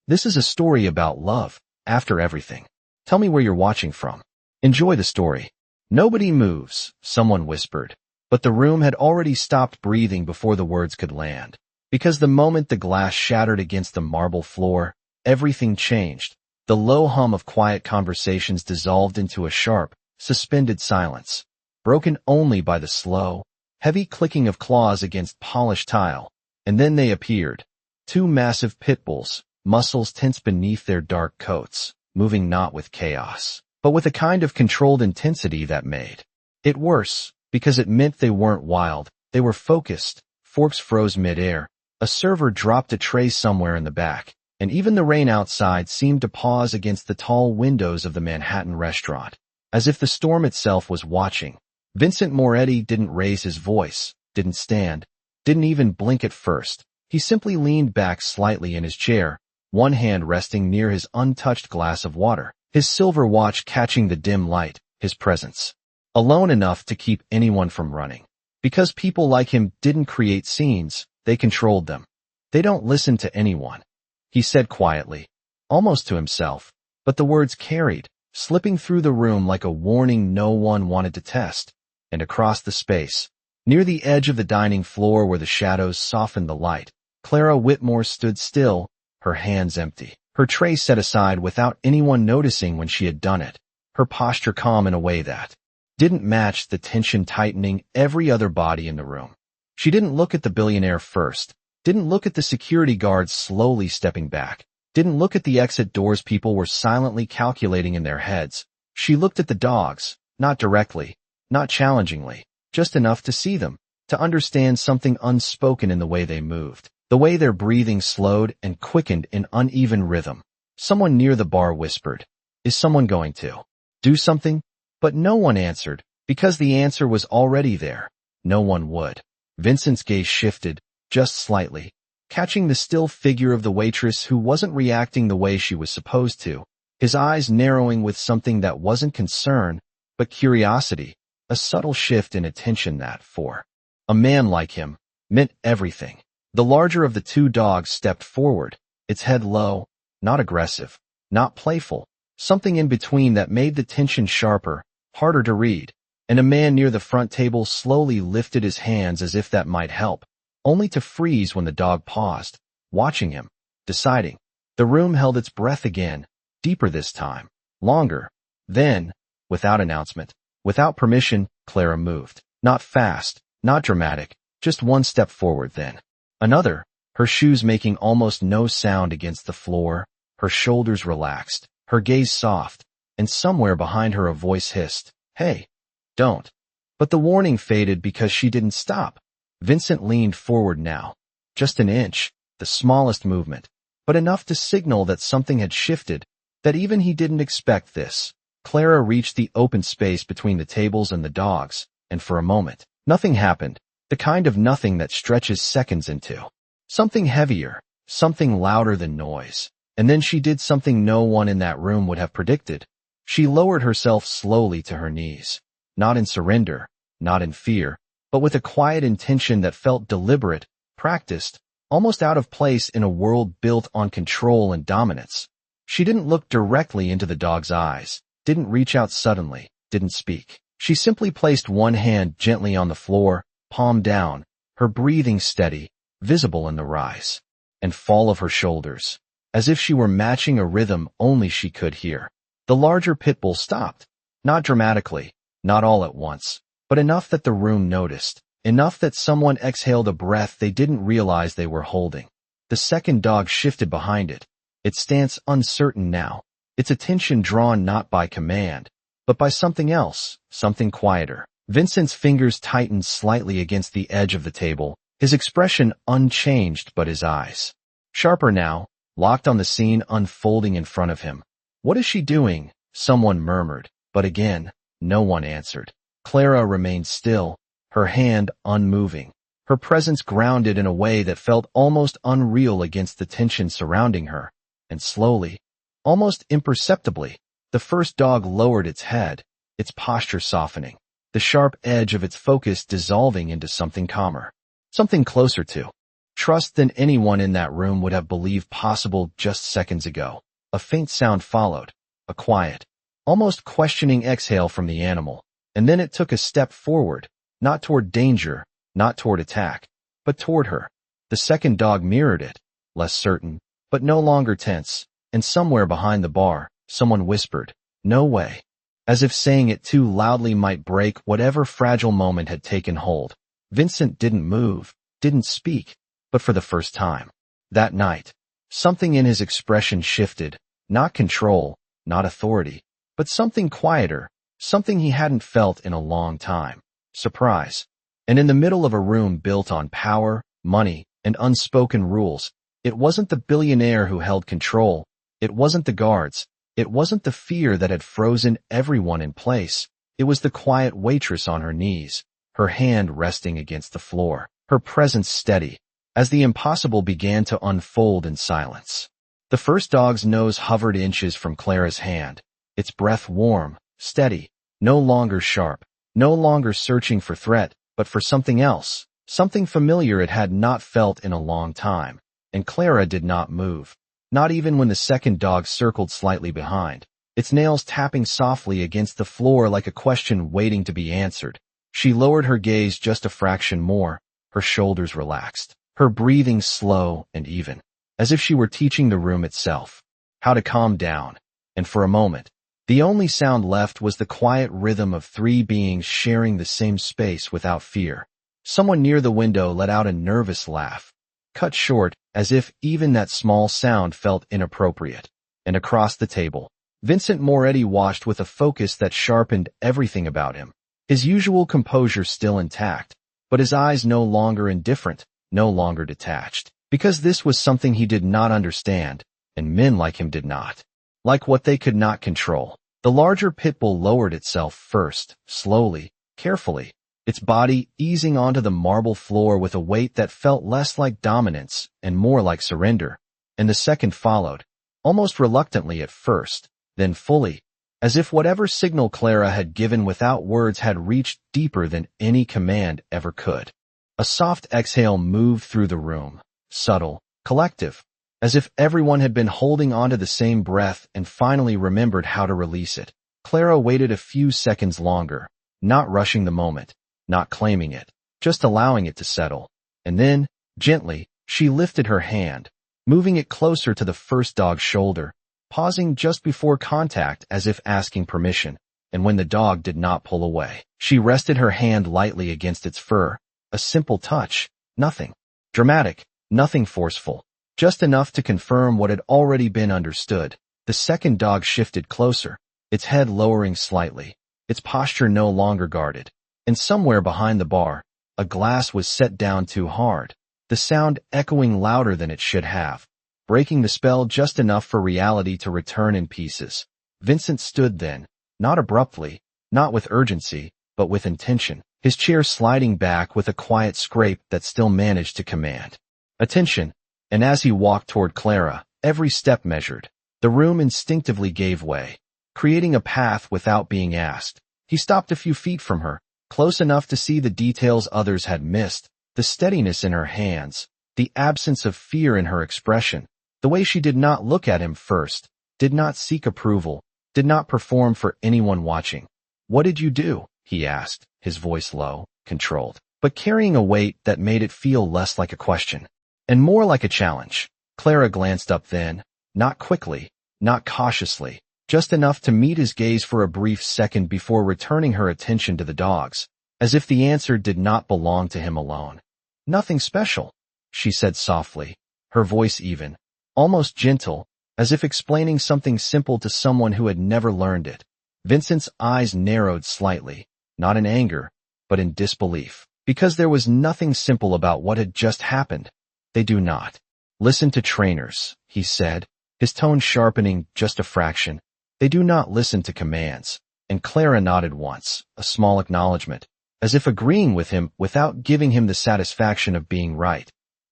This is a story about love, after everything. Tell me where you're watching from. Enjoy the story. Nobody moves, someone whispered. But the room had already stopped breathing before the words could land. Because the moment the glass shattered against the marble floor, everything changed. The low hum of quiet conversations dissolved into a sharp, suspended silence, broken only by the slow, heavy clicking of claws against polished tile. And then they appeared. Two massive pitbulls, muscles tense beneath their dark coats, moving not with chaos, but with a kind of controlled intensity that made it worse, because it meant they weren't wild, they were focused. Forks froze mid-air, a server dropped a tray somewhere in the back, and even the rain outside seemed to pause against the tall windows of the Manhattan restaurant, as if the storm itself was watching. Vincent Moretti didn't raise his voice, didn't stand, didn't even blink at first. He simply leaned back slightly in his chair, one hand resting near his untouched glass of water, his silver watch catching the dim light, his presence alone enough to keep anyone from running. Because people like him didn't create scenes, they controlled them. They don't listen to anyone, he said quietly, almost to himself, but the words carried, slipping through the room like a warning no one wanted to test. And across the space, near the edge of the dining floor where the shadows softened the light, Clara Whitmore stood still, her hands empty, her tray set aside without anyone noticing when she had done it, her posture calm in a way that didn't match the tension tightening every other body in the room. She didn't look at the billionaire first, didn't look at the security guards slowly stepping back, didn't look at the exit doors people were silently calculating in their heads. She looked at the dogs, not directly, not challengingly, just enough to see them, to understand something unspoken in the way they moved. The way their breathing slowed and quickened in uneven rhythm. Someone near the bar whispered, "Is someone going to do something?" But no one answered, because the answer was already there. No one would. Vincent's gaze shifted, just slightly, catching the still figure of the waitress who wasn't reacting the way she was supposed to, his eyes narrowing with something that wasn't concern, but curiosity, a subtle shift in attention that, for a man like him, meant everything. The larger of the two dogs stepped forward, its head low, not aggressive, not playful, something in between that made the tension sharper, harder to read, and a man near the front table slowly lifted his hands as if that might help, only to freeze when the dog paused, watching him, deciding. The room held its breath again, deeper this time, longer. Then, without announcement, without permission, Clara moved. Not fast, not dramatic, just one step forward then. Another, her shoes making almost no sound against the floor, her shoulders relaxed, her gaze soft, and somewhere behind her a voice hissed, "Hey, don't." But the warning faded because she didn't stop. Vincent leaned forward now. Just an inch, the smallest movement, but enough to signal that something had shifted, that even he didn't expect this. Clara reached the open space between the tables and the dogs, and for a moment, nothing happened. The kind of nothing that stretches seconds into something heavier, something louder than noise. And then she did something no one in that room would have predicted. She lowered herself slowly to her knees, not in surrender, not in fear, but with a quiet intention that felt deliberate, practiced, almost out of place in a world built on control and dominance. She didn't look directly into the dog's eyes, didn't reach out suddenly, didn't speak. She simply placed one hand gently on the floor, palm down, her breathing steady, visible in the rise and fall of her shoulders, as if she were matching a rhythm only she could hear. The larger pitbull stopped, not dramatically, not all at once, but enough that the room noticed, enough that someone exhaled a breath they didn't realize they were holding. The second dog shifted behind it, its stance uncertain now, its attention drawn not by command, but by something else, something quieter. Vincent's fingers tightened slightly against the edge of the table, his expression unchanged but his eyes sharper now, locked on the scene unfolding in front of him. "What is she doing?" someone murmured, but again, no one answered. Clara remained still, her hand unmoving, her presence grounded in a way that felt almost unreal against the tension surrounding her, and slowly, almost imperceptibly, the first dog lowered its head, its posture softening, the sharp edge of its focus dissolving into something calmer, something closer to Trust than anyone in that room would have believed possible just seconds ago. A faint sound followed, a quiet, almost questioning exhale from the animal, and then it took a step forward, not toward danger, not toward attack, but toward her. The second dog mirrored it, less certain, but no longer tense, and somewhere behind the bar, someone whispered, "No way," as if saying it too loudly might break whatever fragile moment had taken hold. Vincent didn't move, didn't speak, but for the first time that night, something in his expression shifted, not control, not authority, but something quieter, something he hadn't felt in a long time. Surprise. And in the middle of a room built on power, money, and unspoken rules, it wasn't the billionaire who held control, it wasn't the guards, it wasn't the fear that had frozen everyone in place, it was the quiet waitress on her knees, her hand resting against the floor, her presence steady, as the impossible began to unfold in silence. The first dog's nose hovered inches from Clara's hand, its breath warm, steady, no longer sharp, no longer searching for threat, but for something else, something familiar it had not felt in a long time. And Clara did not move, not even when the second dog circled slightly behind, its nails tapping softly against the floor like a question waiting to be answered. She lowered her gaze just a fraction more, her shoulders relaxed, her breathing slow and even, as if she were teaching the room itself how to calm down. And for a moment, the only sound left was the quiet rhythm of three beings sharing the same space without fear. Someone near the window let out a nervous laugh, cut short, as if even that small sound felt inappropriate. And across the table, Vincent Moretti watched with a focus that sharpened everything about him, his usual composure still intact, but his eyes no longer indifferent, no longer detached, because this was something he did not understand, and men like him did not. Like what they could not control. The larger pitbull lowered itself first, slowly, carefully, its body easing onto the marble floor with a weight that felt less like dominance and more like surrender, and the second followed, almost reluctantly at first, then fully, as if whatever signal Clara had given without words had reached deeper than any command ever could. A soft exhale moved through the room, subtle, collective, as if everyone had been holding onto the same breath and finally remembered how to release it. Clara waited a few seconds longer, not rushing the moment, not claiming it, just allowing it to settle. And then, gently, she lifted her hand, moving it closer to the first dog's shoulder, pausing just before contact as if asking permission. And when the dog did not pull away, she rested her hand lightly against its fur. A simple touch, nothing dramatic, nothing forceful, just enough to confirm what had already been understood. The second dog shifted closer, its head lowering slightly, its posture no longer guarded. And somewhere behind the bar, a glass was set down too hard, the sound echoing louder than it should have, breaking the spell just enough for reality to return in pieces. Vincent stood then, not abruptly, not with urgency, but with intention, his chair sliding back with a quiet scrape that still managed to command attention. And as he walked toward Clara, every step measured. The room instinctively gave way, creating a path without being asked. He stopped a few feet from her, close enough to see the details others had missed, the steadiness in her hands, the absence of fear in her expression, the way she did not look at him first, did not seek approval, did not perform for anyone watching. "What did you do?" he asked, his voice low, controlled, but carrying a weight that made it feel less like a question and more like a challenge. Clara glanced up then, not quickly, not cautiously, just enough to meet his gaze for a brief second before returning her attention to the dogs, as if the answer did not belong to him alone. "Nothing special," she said softly, her voice even, almost gentle, as if explaining something simple to someone who had never learned it. Vincent's eyes narrowed slightly, not in anger, but in disbelief, because there was nothing simple about what had just happened. "They do not listen to trainers," he said, his tone sharpening just a fraction. "They do not listen to commands." And Clara nodded once, a small acknowledgement, as if agreeing with him without giving him the satisfaction of being right.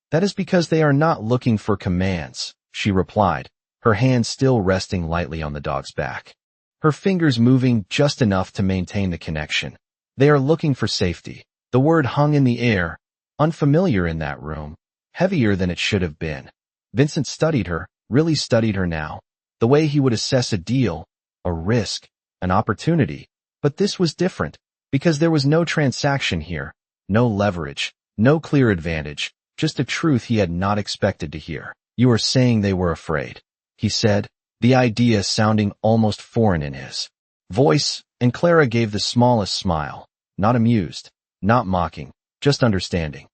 "That is because they are not looking for commands," she replied, her hand still resting lightly on the dog's back, her fingers moving just enough to maintain the connection. "They are looking for safety." The word hung in the air, unfamiliar in that room, heavier than it should have been. Vincent studied her, really studied her now, the way he would assess a deal, a risk, an opportunity. But this was different, because there was no transaction here, no leverage, no clear advantage, just a truth he had not expected to hear. "You are saying they were afraid," he said, the idea sounding almost foreign in his voice, and Clara gave the smallest smile, not amused, not mocking, just understanding.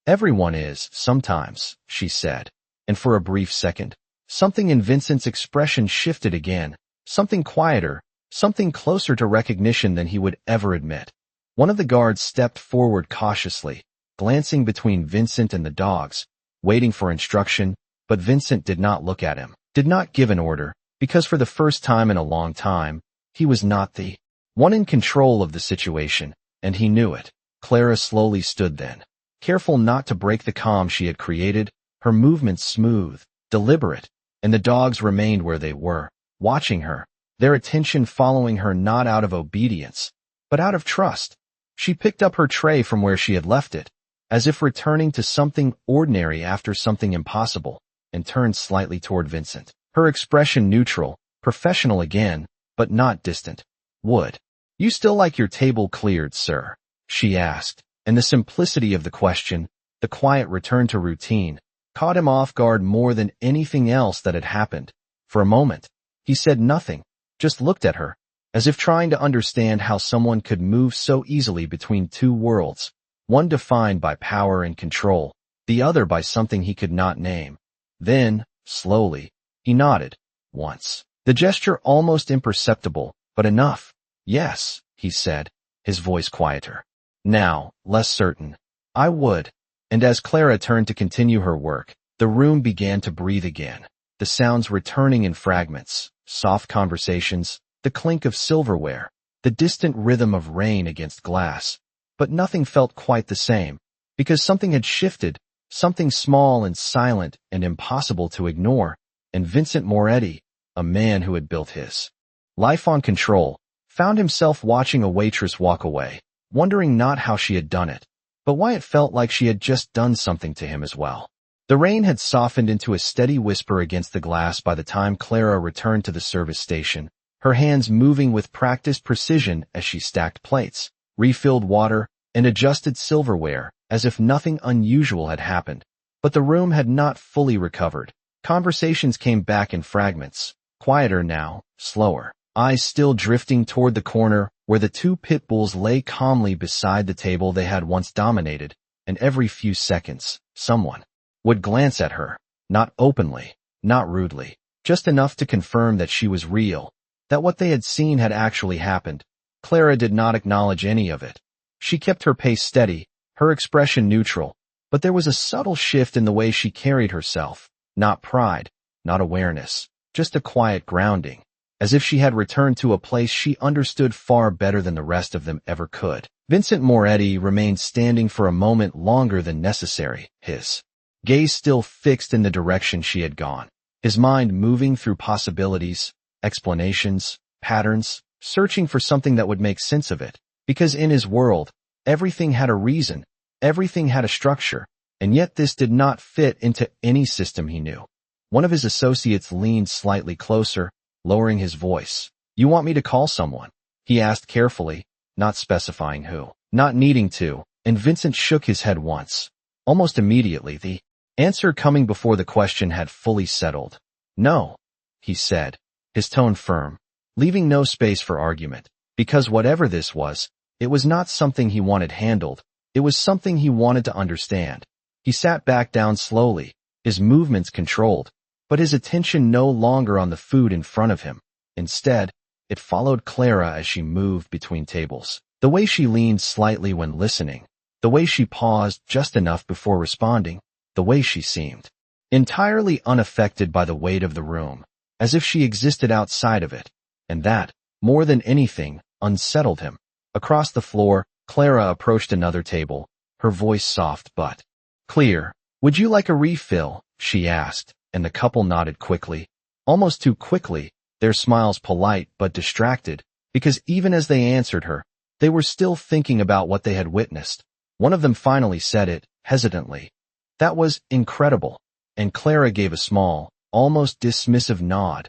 "Everyone is, sometimes," she said, and for a brief second, something in Vincent's expression shifted again, something quieter, something closer to recognition than he would ever admit. One of the guards stepped forward cautiously, glancing between Vincent and the dogs, waiting for instruction, but Vincent did not look at him, did not give an order, because for the first time in a long time, he was not the one in control of the situation, and he knew it. Clara slowly stood then, careful not to break the calm she had created, her movements smooth, deliberate, and the dogs remained where they were, watching her, their attention following her not out of obedience, but out of trust. She picked up her tray from where she had left it, as if returning to something ordinary after something impossible, and turned slightly toward Vincent, her expression neutral, professional again, but not distant. "Would you still like your table cleared, sir?" she asked, and the simplicity of the question, the quiet return to routine, caught him off guard more than anything else that had happened. For a moment, he said nothing, just looked at her, as if trying to understand how someone could move so easily between two worlds, one defined by power and control, the other by something he could not name. Then, slowly, he nodded, once. The gesture almost imperceptible, but enough. "Yes," he said, his voice quieter. Now, less certain. "I would." And as Clara turned to continue her work, the room began to breathe again, the sounds returning in fragments, soft conversations, the clink of silverware, the distant rhythm of rain against glass. But nothing felt quite the same, because something had shifted, something small and silent and impossible to ignore, and Vincent Moretti, a man who had built his life on control, found himself watching a waitress walk away, wondering not how she had done it, but why it felt like she had just done something to him as well. The rain had softened into a steady whisper against the glass by the time Clara returned to the service station, her hands moving with practiced precision as she stacked plates, refilled water, and adjusted silverware, as if nothing unusual had happened. But the room had not fully recovered. Conversations came back in fragments, quieter now, slower, eyes still drifting toward the corner where the two Pitbulls lay calmly beside the table they had once dominated, and every few seconds, someone would glance at her, not openly, not rudely, just enough to confirm that she was real, that what they had seen had actually happened. Clara did not acknowledge any of it. She kept her pace steady, her expression neutral, but there was a subtle shift in the way she carried herself, not pride, not awareness, just a quiet grounding, as if she had returned to a place she understood far better than the rest of them ever could. Vincent Moretti remained standing for a moment longer than necessary, his gaze still fixed in the direction she had gone, his mind moving through possibilities, explanations, patterns, searching for something that would make sense of it, because in his world, everything had a reason, everything had a structure, and yet this did not fit into any system he knew. One of his associates leaned slightly closer, lowering his voice. "You want me to call someone?" he asked carefully, not specifying who, not needing to, and Vincent shook his head once. Almost immediately, the answer coming before the question had fully settled. "No," he said, his tone firm, leaving no space for argument, because whatever this was, it was not something he wanted handled, it was something he wanted to understand. He sat back down slowly, his movements controlled, but his attention no longer on the food in front of him. Instead, it followed Clara as she moved between tables. The way she leaned slightly when listening, the way she paused just enough before responding, the way she seemed entirely unaffected by the weight of the room, as if she existed outside of it, and that, more than anything, unsettled him. Across the floor, Clara approached another table, her voice soft but clear. "Would you like a refill?" she asked, and the couple nodded quickly, almost too quickly, their smiles polite but distracted, because even as they answered her, they were still thinking about what they had witnessed. One of them finally said it, hesitantly. That was incredible. And Clara gave a small, almost dismissive nod.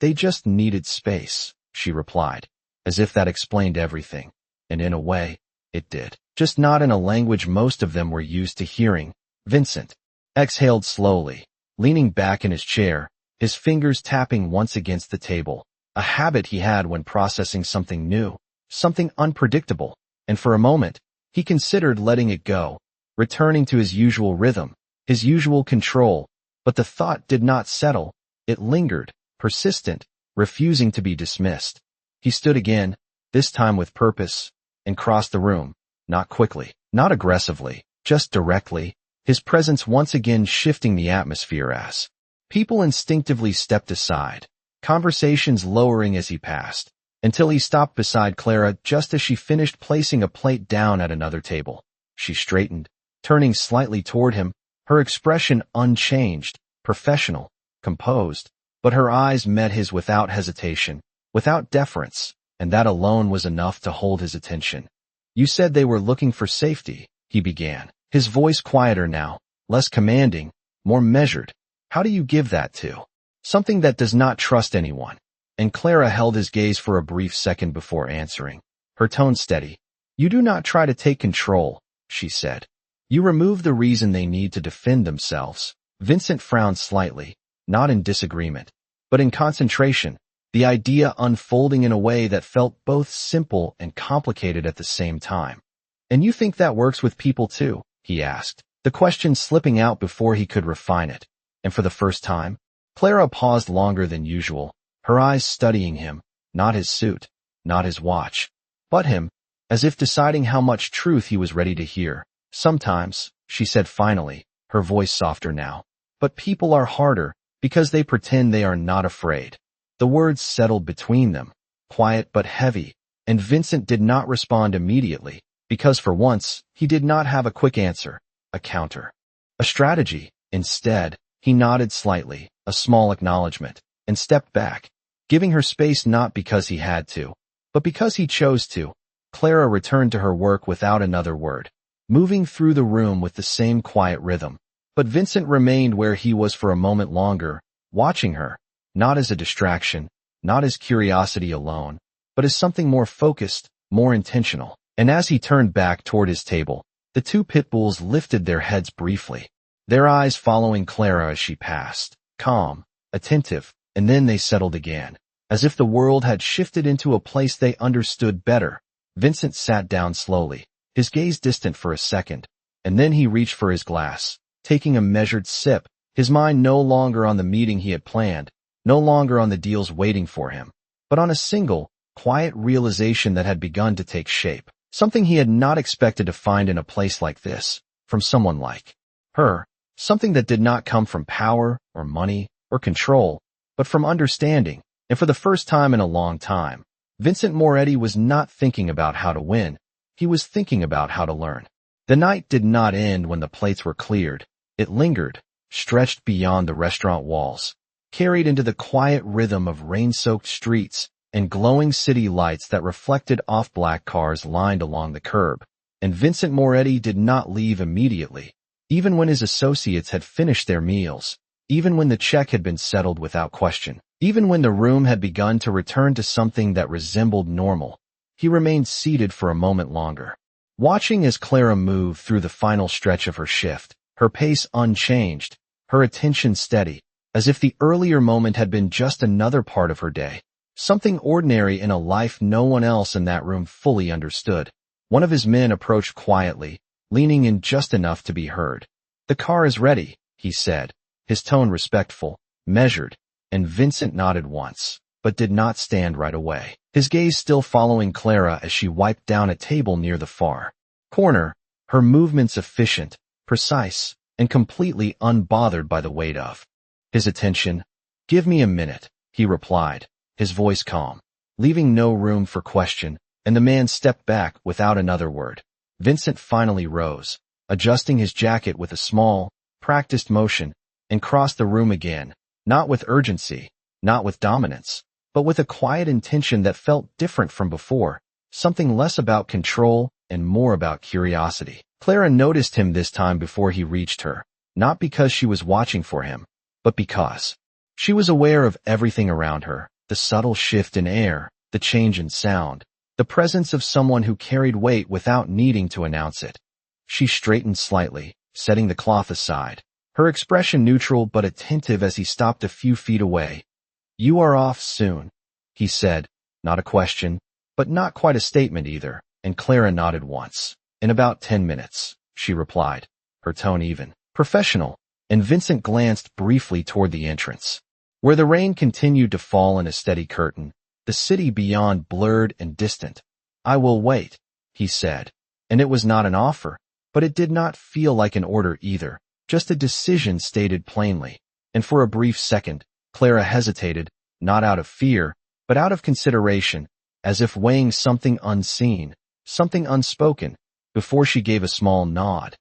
They just needed space, she replied, as if that explained everything. And in a way, it did. Just not in a language most of them were used to hearing. Vincent exhaled slowly, leaning back in his chair, his fingers tapping once against the table, a habit he had when processing something new, something unpredictable, and for a moment, he considered letting it go, returning to his usual rhythm, his usual control, but the thought did not settle. It lingered, persistent, refusing to be dismissed. He stood again, this time with purpose, and crossed the room, not quickly, not aggressively, just directly, his presence once again shifting the atmosphere as people instinctively stepped aside, conversations lowering as he passed, until he stopped beside Clara just as she finished placing a plate down at another table. She straightened, turning slightly toward him, her expression unchanged, professional, composed, but her eyes met his without hesitation, without deference, and that alone was enough to hold his attention. You said they were looking for safety, he began, his voice quieter now, less commanding, more measured. How do you give that to something that does not trust anyone? And Clara held his gaze for a brief second before answering, her tone steady. You do not try to take control, she said. You remove the reason they need to defend themselves. Vincent frowned slightly, not in disagreement, but in concentration, the idea unfolding in a way that felt both simple and complicated at the same time. And you think that works with people too? He asked, the question slipping out before he could refine it. And for the first time, Clara paused longer than usual, her eyes studying him, not his suit, not his watch, but him, as if deciding how much truth he was ready to hear. Sometimes, she said finally, her voice softer now, but people are harder because they pretend they are not afraid. The words settled between them, quiet but heavy, and Vincent did not respond immediately, because for once, he did not have a quick answer, a counter, a strategy. Instead, he nodded slightly, a small acknowledgement, and stepped back, giving her space not because he had to, but because he chose to. Clara returned to her work without another word, moving through the room with the same quiet rhythm. But Vincent remained where he was for a moment longer, watching her, not as a distraction, not as curiosity alone, but as something more focused, more intentional. And as he turned back toward his table, the two Pitbulls lifted their heads briefly, their eyes following Clara as she passed, calm, attentive, and then they settled again, as if the world had shifted into a place they understood better. Vincent sat down slowly, his gaze distant for a second, and then he reached for his glass, taking a measured sip, his mind no longer on the meeting he had planned, no longer on the deals waiting for him, but on a single, quiet realization that had begun to take shape, something he had not expected to find in a place like this, from someone like her, something that did not come from power or money or control, but from understanding. And for the first time in a long time, Vincent Moretti was not thinking about how to win, he was thinking about how to learn. The night did not end when the plates were cleared, it lingered, stretched beyond the restaurant walls, carried into the quiet rhythm of rain-soaked streets and glowing city lights that reflected off black cars lined along the curb. And Vincent Moretti did not leave immediately, even when his associates had finished their meals, even when the check had been settled without question, even when the room had begun to return to something that resembled normal. He remained seated for a moment longer, watching as Clara moved through the final stretch of her shift, her pace unchanged, her attention steady, as if the earlier moment had been just another part of her day, something ordinary in a life no one else in that room fully understood. One of his men approached quietly, leaning in just enough to be heard. The car is ready, he said, his tone respectful, measured, and Vincent nodded once, but did not stand right away, his gaze still following Clara as she wiped down a table near the far corner, her movements efficient, precise, and completely unbothered by the weight of his attention. Give me a minute, he replied, his voice calm, leaving no room for question, and the man stepped back without another word. Vincent finally rose, adjusting his jacket with a small, practiced motion, and crossed the room again, not with urgency, not with dominance, but with a quiet intention that felt different from before, something less about control and more about curiosity. Clara noticed him this time before he reached her, not because she was watching for him, but because she was aware of everything around her, the subtle shift in air, the change in sound, the presence of someone who carried weight without needing to announce it. She straightened slightly, setting the cloth aside, her expression neutral but attentive as he stopped a few feet away. "You are off soon," he said, not a question, but not quite a statement either, and Clara nodded once. "In about 10 minutes, she replied, her tone even, professional, and Vincent glanced briefly toward the entrance, where the rain continued to fall in a steady curtain, the city beyond blurred and distant. "I will wait," he said, and it was not an offer, but it did not feel like an order either, just a decision stated plainly. And for a brief second, Clara hesitated, not out of fear, but out of consideration, as if weighing something unseen, something unspoken, before she gave a small nod.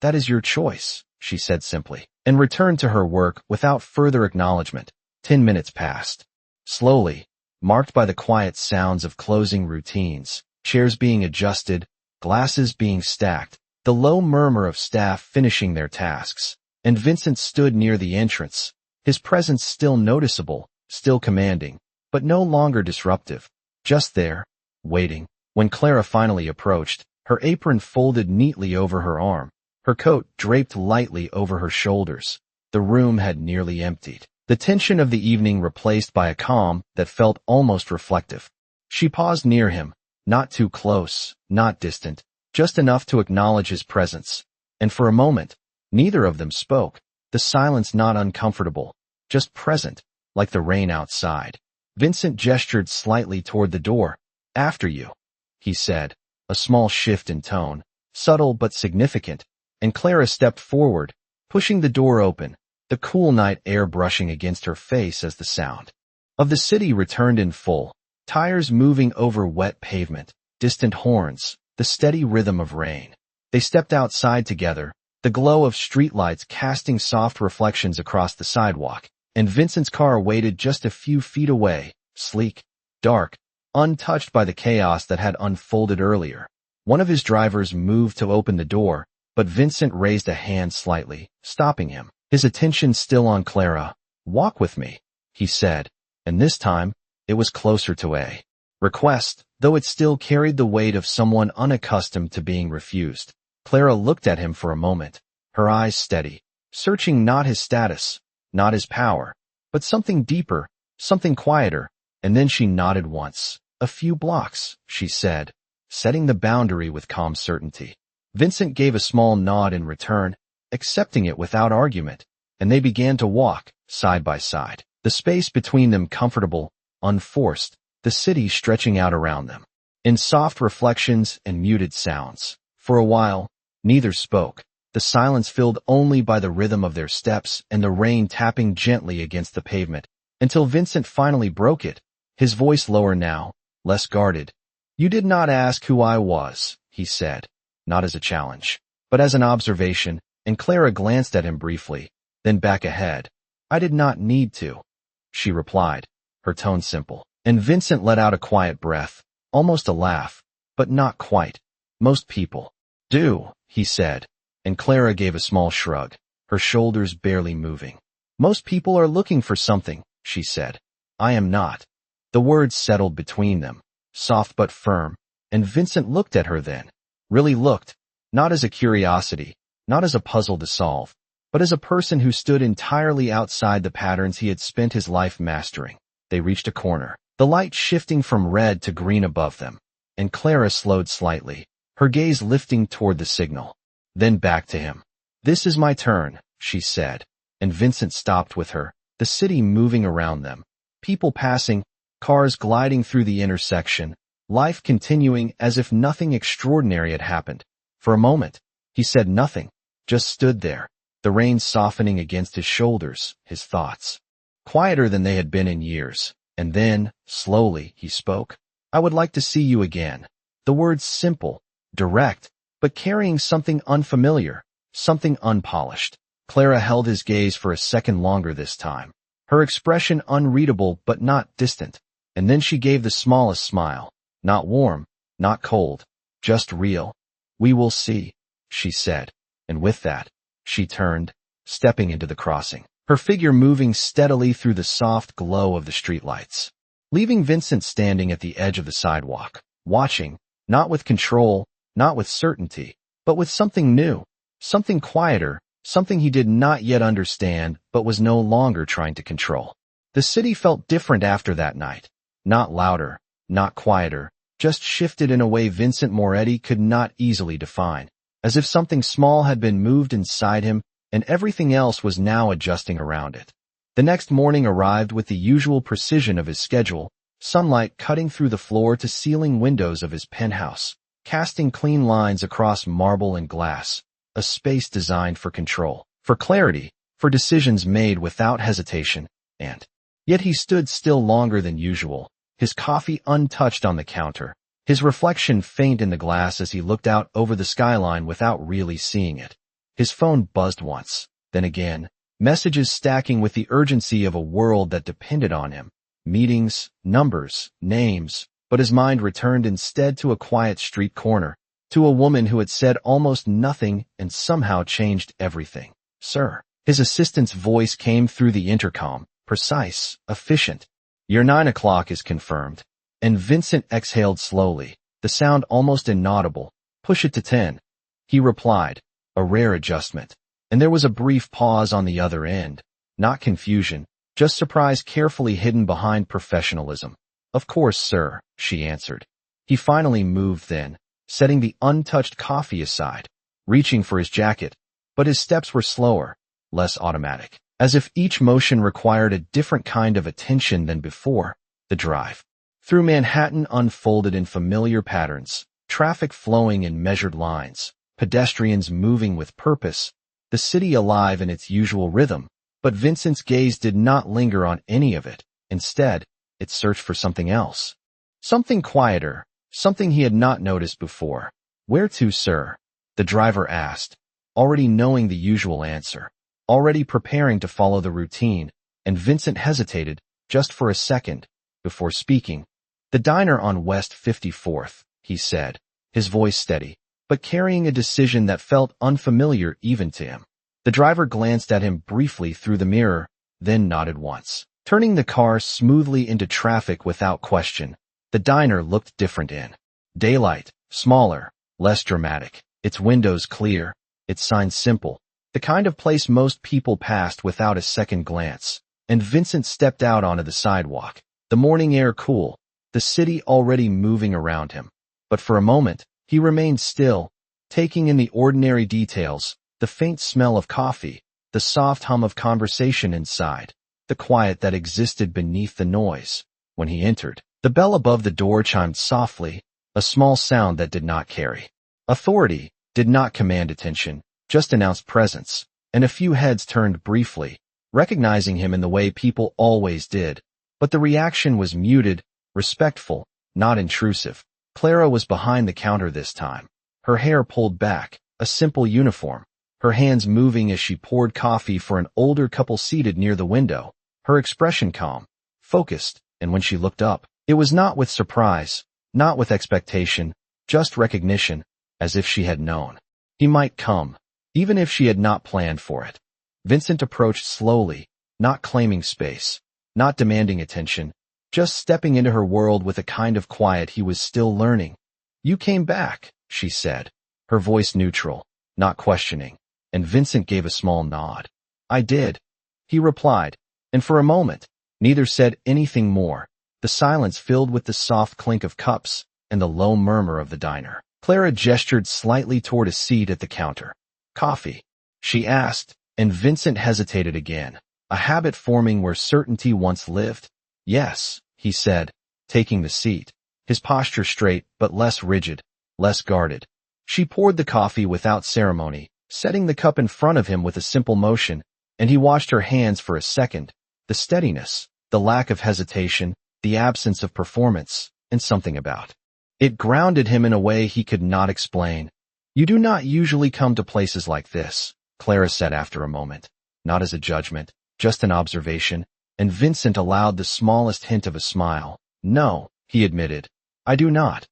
"That is your choice," she said simply, and returned to her work without further acknowledgement. 10 minutes passed. Slowly, marked by the quiet sounds of closing routines, chairs being adjusted, glasses being stacked, the low murmur of staff finishing their tasks, and Vincent stood near the entrance, his presence still noticeable, still commanding, but no longer disruptive, just there, waiting. When Clara finally approached, her apron folded neatly over her arm, her coat draped lightly over her shoulders, the room had nearly emptied, the tension of the evening replaced by a calm that felt almost reflective. She paused near him, not too close, not distant, just enough to acknowledge his presence, and for a moment, neither of them spoke, the silence not uncomfortable, just present, like the rain outside. Vincent gestured slightly toward the door. "After you," he said, a small shift in tone, subtle but significant, and Clara stepped forward, pushing the door open, the cool night air brushing against her face as the sound of the city returned in full, tires moving over wet pavement, distant horns, the steady rhythm of rain. They stepped outside together, the glow of streetlights casting soft reflections across the sidewalk, and Vincent's car waited just a few feet away, sleek, dark, untouched by the chaos that had unfolded earlier. One of his drivers moved to open the door, but Vincent raised a hand slightly, stopping him, his attention still on Clara. "Walk with me," he said, and this time, it was closer to a request, though it still carried the weight of someone unaccustomed to being refused. Clara looked at him for a moment, her eyes steady, searching not his status, not his power, but something deeper, something quieter, and then she nodded once. "A few blocks," she said, setting the boundary with calm certainty. Vincent gave a small nod in return, accepting it without argument, and they began to walk, side by side, the space between them comfortable, unforced, the city stretching out around them, in soft reflections and muted sounds. For a while, neither spoke, the silence filled only by the rhythm of their steps and the rain tapping gently against the pavement, until Vincent finally broke it, his voice lower now, less guarded. "You did not ask who I was," he said, not as a challenge, but as an observation, and Clara glanced at him briefly, then back ahead. "I did not need to," she replied, her tone simple, and Vincent let out a quiet breath, almost a laugh, but not quite. "Most people do," he said, and Clara gave a small shrug, her shoulders barely moving. "Most people are looking for something," she said. "I am not." The words settled between them, soft but firm, and Vincent looked at her then, really looked, not as a curiosity, not as a puzzle to solve, but as a person who stood entirely outside the patterns he had spent his life mastering. They reached a corner, the light shifting from red to green above them, and Clara slowed slightly, her gaze lifting toward the signal, then back to him. "This is my turn," she said, and Vincent stopped with her, the city moving around them, people passing, cars gliding through the intersection, life continuing as if nothing extraordinary had happened. For a moment, he said nothing, just stood there, the rain softening against his shoulders, his thoughts quieter than they had been in years. And then, slowly, he spoke. "I would like to see you again." The words simple, direct, but carrying something unfamiliar, something unpolished. Clara held his gaze for a second longer this time, her expression unreadable but not distant, and then she gave the smallest smile, not warm, not cold, just real. "We will see," she said, and with that, she turned, stepping into the crossing, her figure moving steadily through the soft glow of the streetlights, leaving Vincent standing at the edge of the sidewalk, watching, not with control, not with certainty, but with something new, something quieter, something he did not yet understand but was no longer trying to control. The city felt different after that night. Not louder, not quieter, just shifted in a way Vincent Moretti could not easily define, as if something small had been moved inside him and everything else was now adjusting around it. The next morning arrived with the usual precision of his schedule, sunlight cutting through the floor-to-ceiling windows of his penthouse, casting clean lines across marble and glass, a space designed for control, for clarity, for decisions made without hesitation, and yet he stood still longer than usual, his coffee untouched on the counter, his reflection faint in the glass as he looked out over the skyline without really seeing it. His phone buzzed once, then again, messages stacking with the urgency of a world that depended on him. Meetings, numbers, names, but his mind returned instead to a quiet street corner, to a woman who had said almost nothing and somehow changed everything. "Sir." His assistant's voice came through the intercom, precise, efficient. "Your 9 o'clock is confirmed." And Vincent exhaled slowly, the sound almost inaudible. "Push it to 10. He replied, a rare adjustment. And there was a brief pause on the other end. Not confusion, just surprise carefully hidden behind professionalism. "Of course, sir," she answered. He finally moved then, setting the untouched coffee aside, reaching for his jacket, but his steps were slower, less automatic, as if each motion required a different kind of attention than before. The drive through Manhattan unfolded in familiar patterns, traffic flowing in measured lines, pedestrians moving with purpose, the city alive in its usual rhythm, but Vincent's gaze did not linger on any of it. Instead, it searched for something else. Something quieter, something he had not noticed before. "Where to, sir?" the driver asked, already knowing the usual answer, already preparing to follow the routine, and Vincent hesitated, just for a second, before speaking. "The diner on West 54th, he said, his voice steady, but carrying a decision that felt unfamiliar even to him. The driver glanced at him briefly through the mirror, then nodded once, turning the car smoothly into traffic without question. The diner looked different in daylight, smaller, less dramatic, its windows clear, its signs simple, the kind of place most people passed without a second glance. And Vincent stepped out onto the sidewalk, the morning air cool, the city already moving around him. But for a moment, he remained still, taking in the ordinary details, the faint smell of coffee, the soft hum of conversation inside, the quiet that existed beneath the noise. When he entered, the bell above the door chimed softly, a small sound that did not carry authority, did not command attention, just announced presence, and a few heads turned briefly, recognizing him in the way people always did. But the reaction was muted, respectful, not intrusive. Clara was behind the counter this time, her hair pulled back, a simple uniform, her hands moving as she poured coffee for an older couple seated near the window, her expression calm, focused, and when she looked up, it was not with surprise, not with expectation, just recognition, as if she had known he might come, even if she had not planned for it. Vincent approached slowly, not claiming space, not demanding attention, just stepping into her world with a kind of quiet he was still learning. "You came back," she said, her voice neutral, not questioning, and Vincent gave a small nod. "I did," he replied, and for a moment, neither said anything more, the silence filled with the soft clink of cups and the low murmur of the diner. Clara gestured slightly toward a seat at the counter. "Coffee?" she asked, and Vincent hesitated again, a habit forming where certainty once lived. "Yes," he said, taking the seat, his posture straight but less rigid, less guarded. She poured the coffee without ceremony, setting the cup in front of him with a simple motion, and he watched her hands for a second, the steadiness, the lack of hesitation, the absence of performance, and something about it grounded him in a way he could not explain. "You do not usually come to places like this," Clara said after a moment, not as a judgment, just an observation, and Vincent allowed the smallest hint of a smile. "No," he admitted, "I do not."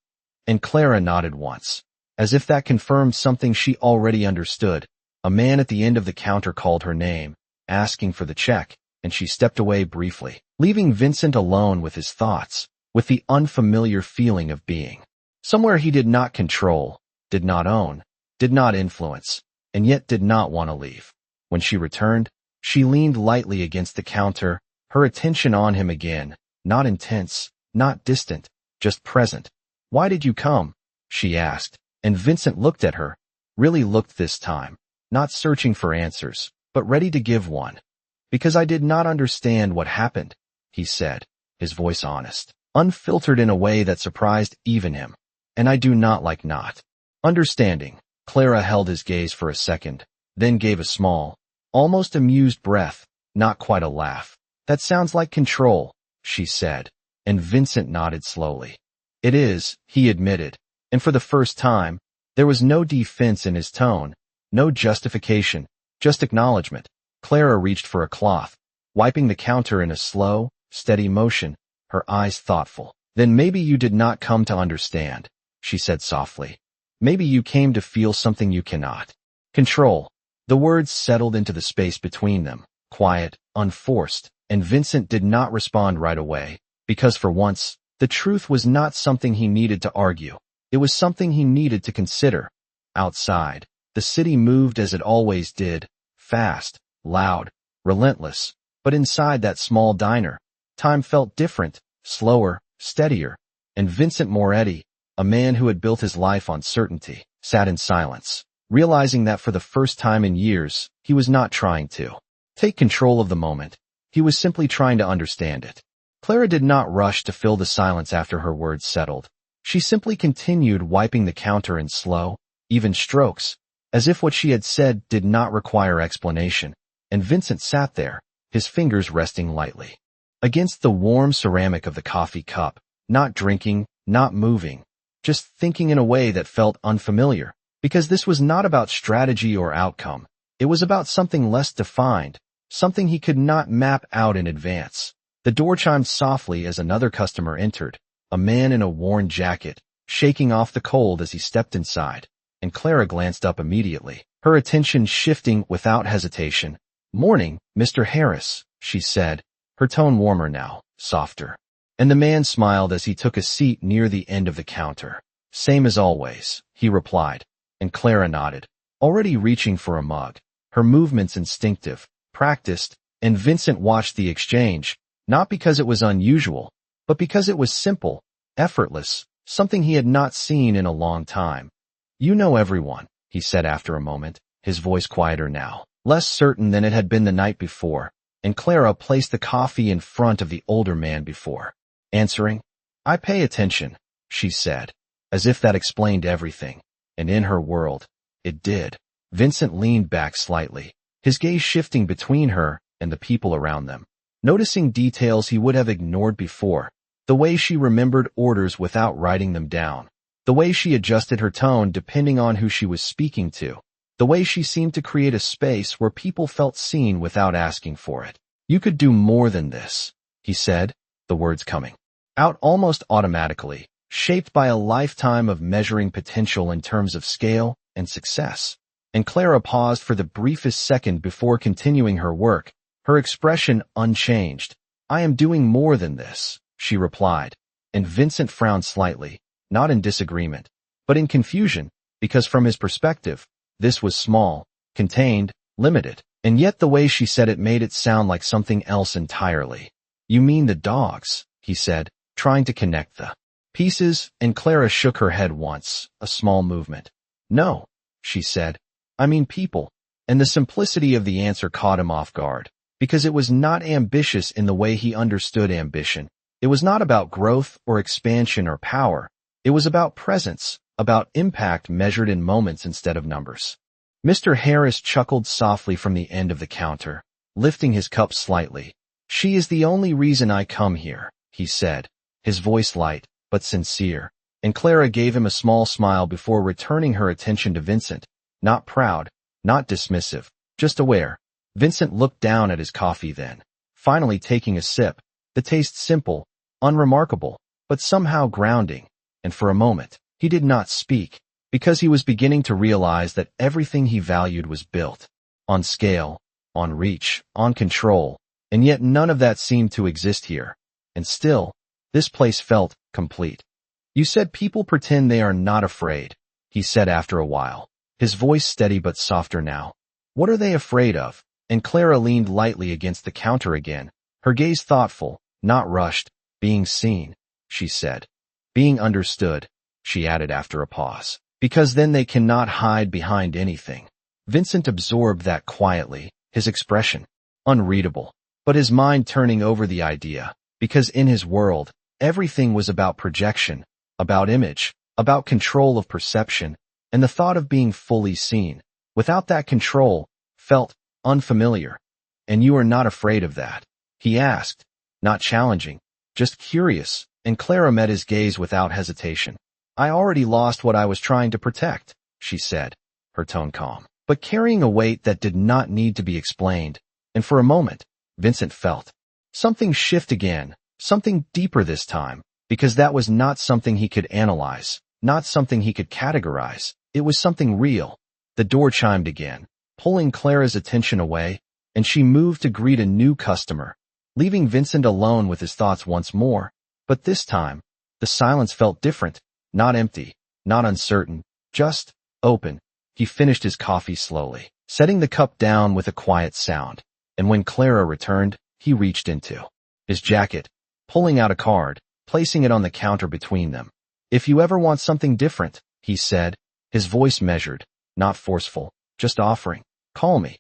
And Clara nodded once, as if that confirmed something she already understood. A man at the end of the counter called her name, asking for the check, and she stepped away briefly, leaving Vincent alone with his thoughts, with the unfamiliar feeling of being somewhere he did not control, did not own, did not influence, and yet did not want to leave. When she returned, she leaned lightly against the counter, her attention on him again, not intense, not distant, just present. "Why did you come?" she asked, and Vincent looked at her, really looked this time, not searching for answers, but ready to give one. "Because I did not understand what happened," he said, his voice honest, unfiltered in a way that surprised even him. "And I do not like not understanding." Clara held his gaze for a second, then gave a small, almost amused breath, not quite a laugh. "That sounds like control," she said, and Vincent nodded slowly. "It is," he admitted, and for the first time, there was no defense in his tone, no justification, just acknowledgement. Clara reached for a cloth, wiping the counter in a slow, steady motion, her eyes thoughtful. "Then maybe you did not come to understand," she said softly. "Maybe you came to feel something you cannot control." The words settled into the space between them, quiet, unforced, and Vincent did not respond right away, because for once, the truth was not something he needed to argue. It was something he needed to consider. Outside, the city moved as it always did, fast, loud, relentless, but inside that small diner, time felt different, slower, steadier, and Vincent Moretti, a man who had built his life on certainty, sat in silence, realizing that for the first time in years, he was not trying to take control of the moment. He was simply trying to understand it. Clara did not rush to fill the silence after her words settled. She simply continued wiping the counter in slow, even strokes, as if what she had said did not require explanation, and Vincent sat there, his fingers resting lightly against the warm ceramic of the coffee cup, not drinking, not moving, just thinking in a way that felt unfamiliar, because this was not about strategy or outcome. It was about something less defined, something he could not map out in advance. The door chimed softly as another customer entered, a man in a worn jacket, shaking off the cold as he stepped inside, and Clara glanced up immediately, her attention shifting without hesitation. "Morning, Mr. Harris," she said, her tone warmer now, softer. And the man smiled as he took a seat near the end of the counter. "Same as always," he replied, and Clara nodded, already reaching for a mug, her movements instinctive, practiced, and Vincent watched the exchange, not because it was unusual, but because it was simple, effortless, something he had not seen in a long time. "You know everyone," he said after a moment, his voice quieter now, less certain than it had been the night before, and Clara placed the coffee in front of the older man before answering. "I pay attention," she said, as if that explained everything, and in her world, it did. Vincent leaned back slightly, his gaze shifting between her and the people around them, noticing details he would have ignored before, the way she remembered orders without writing them down, the way she adjusted her tone depending on who she was speaking to, the way she seemed to create a space where people felt seen without asking for it. "You could do more than this," he said, the words coming out almost automatically, shaped by a lifetime of measuring potential in terms of scale and success. And Clara paused for the briefest second before continuing her work, her expression unchanged. "I am doing more than this," she replied, and Vincent frowned slightly, not in disagreement, but in confusion, because from his perspective, this was small, contained, limited, and yet the way she said it made it sound like something else entirely. "You mean the dogs," he said, trying to connect the pieces, and Clara shook her head once, a small movement. "No," she said, "I mean people." And the simplicity of the answer caught him off guard, because it was not ambitious in the way he understood ambition. It was not about growth or expansion or power. It was about presence, about impact measured in moments instead of numbers. Mr. Harris chuckled softly from the end of the counter, lifting his cup slightly. "She is the only reason I come here," he said, his voice light, but sincere, and Clara gave him a small smile before returning her attention to Vincent, not proud, not dismissive, just aware. Vincent looked down at his coffee then, finally taking a sip, the taste simple, unremarkable, but somehow grounding, and for a moment, he did not speak. because he was beginning to realize that everything he valued was built on scale, on reach, on control, and yet none of that seemed to exist here. And still, this place felt complete. You said people pretend they are not afraid, he said after a while, his voice steady but softer now. What are they afraid of? And Clara leaned lightly against the counter again, her gaze thoughtful, not rushed. Being seen, she said. Being understood, she added after a pause. Because then they cannot hide behind anything. Vincent absorbed that quietly, his expression unreadable, but his mind turning over the idea, because in his world, everything was about projection, about image, about control of perception, and the thought of being fully seen, without that control, felt unfamiliar. And you are not afraid of that? He asked, not challenging, just curious, and Clara met his gaze without hesitation. I already lost what I was trying to protect, she said, her tone calm, but carrying a weight that did not need to be explained, and for a moment, Vincent felt something shift again, something deeper this time, because that was not something he could analyze, not something he could categorize. It was something real. The door chimed again, pulling Clara's attention away, and she moved to greet a new customer, leaving Vincent alone with his thoughts once more. But this time, the silence felt different, not empty, not uncertain, just open. He finished his coffee slowly, setting the cup down with a quiet sound, and when Clara returned, he reached into his jacket, pulling out a card, placing it on the counter between them. If you ever want something different, he said, his voice measured, not forceful, just offering, call me.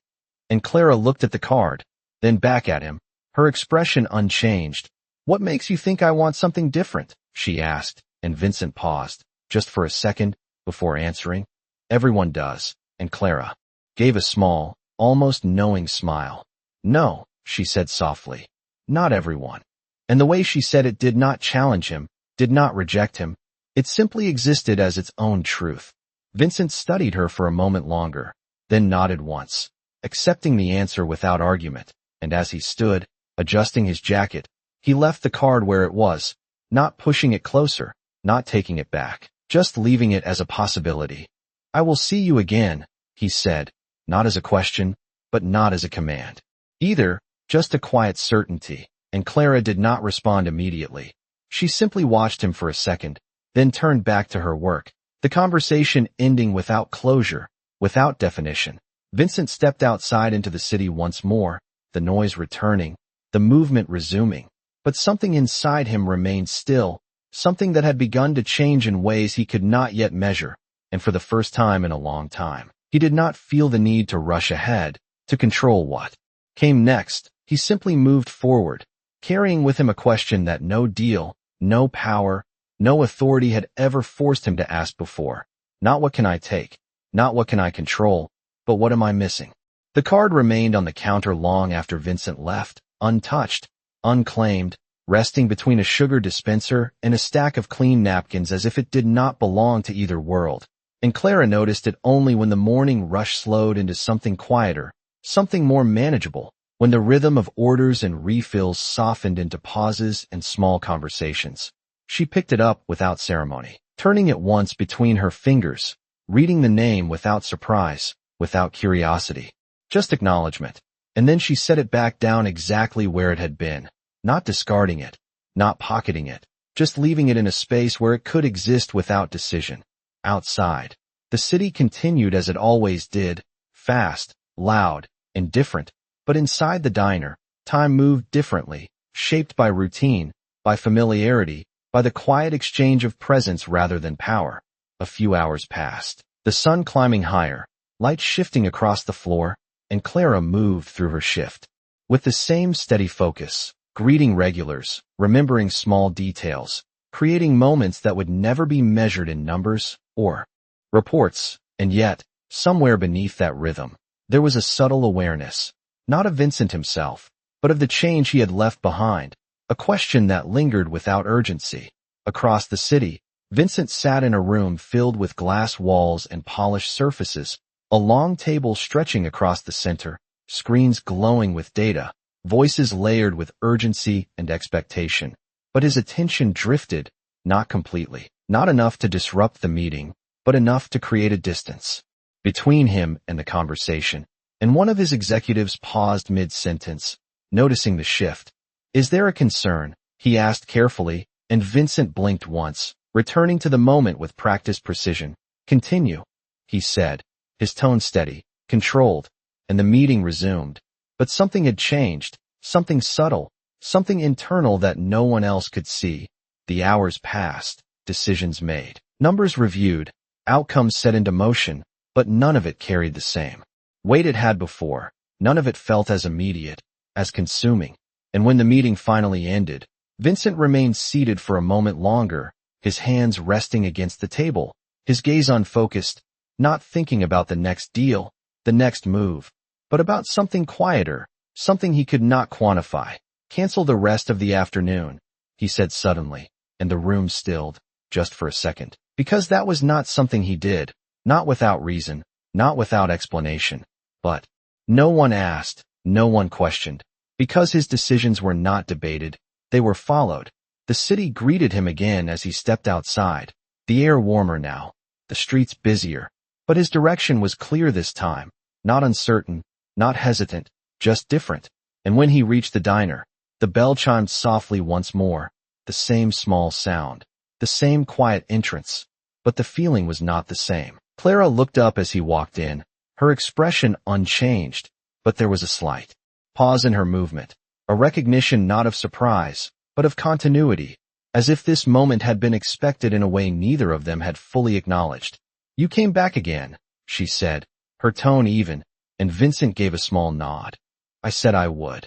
And Clara looked at the card, then back at him, her expression unchanged. What makes you think I want something different? She asked, and Vincent paused, just for a second, before answering. Everyone does, and Clara gave a small, almost knowing smile. No, she said softly, not everyone. And the way she said it did not challenge him, did not reject him. It simply existed as its own truth. Vincent studied her for a moment longer, then nodded once, accepting the answer without argument, and as he stood, adjusting his jacket, he left the card where it was, not pushing it closer, not taking it back, just leaving it as a possibility. I will see you again, he said, not as a question, but not as a command. Either, just a quiet certainty, and Clara did not respond immediately. She simply watched him for a second, then turned back to her work, the conversation ending without closure, without definition. Vincent stepped outside into the city once more, the noise returning, the movement resuming. But something inside him remained still, something that had begun to change in ways he could not yet measure, and for the first time in a long time, he did not feel the need to rush ahead, to control what came next. He simply moved forward, carrying with him a question that no deal, no power, no authority had ever forced him to ask before. Not what can I take, not what can I control, but what am I missing? The card remained on the counter long after Vincent left, untouched, unclaimed, resting between a sugar dispenser and a stack of clean napkins as if it did not belong to either world. And Clara noticed it only when the morning rush slowed into something quieter, something more manageable, when the rhythm of orders and refills softened into pauses and small conversations. She picked it up without ceremony, turning it once between her fingers, reading the name without surprise, without curiosity, just acknowledgement. And then she set it back down exactly where it had been, not discarding it, not pocketing it, just leaving it in a space where it could exist without decision. Outside, the city continued as it always did, fast, loud, and different, but inside the diner, time moved differently, shaped by routine, by familiarity, by the quiet exchange of presence rather than power. A few hours passed, the sun climbing higher, light shifting across the floor, and Clara moved through her shift. With the same steady focus, greeting regulars, remembering small details, creating moments that would never be measured in numbers or reports, and yet, somewhere beneath that rhythm, there was a subtle awareness, not of Vincent himself, but of the change he had left behind, a question that lingered without urgency. Across the city, Vincent sat in a room filled with glass walls and polished surfaces, a long table stretching across the center, screens glowing with data, voices layered with urgency and expectation. But his attention drifted, not completely, not enough to disrupt the meeting, but enough to create a distance between him and the conversation. And one of his executives paused mid-sentence, noticing the shift. "Is there a concern?" he asked carefully, and Vincent blinked once, returning to the moment with practiced precision. "Continue," he said, his tone steady, controlled, and the meeting resumed. But something had changed, something subtle, something internal that no one else could see. The hours passed, decisions made, numbers reviewed, outcomes set into motion, but none of it carried the same weight it had before. None of it felt as immediate, as consuming. And when the meeting finally ended, Vincent remained seated for a moment longer, his hands resting against the table, his gaze unfocused, not thinking about the next deal, the next move, but about something quieter, something he could not quantify. "Cancel the rest of the afternoon," he said suddenly, and the room stilled, just for a second. Because that was not something he did, not without reason, not without explanation. But no one asked, no one questioned. Because his decisions were not debated, they were followed. The city greeted him again as he stepped outside, the air warmer now, the streets busier. But his direction was clear this time, not uncertain, not hesitant, just different. And when he reached the diner, the bell chimed softly once more, the same small sound, the same quiet entrance. But the feeling was not the same. Clara looked up as he walked in, her expression unchanged, but there was a slight pause in her movement, a recognition not of surprise, but of continuity, as if this moment had been expected in a way neither of them had fully acknowledged. "You came back again," she said, her tone even, and Vincent gave a small nod. "I said I would,"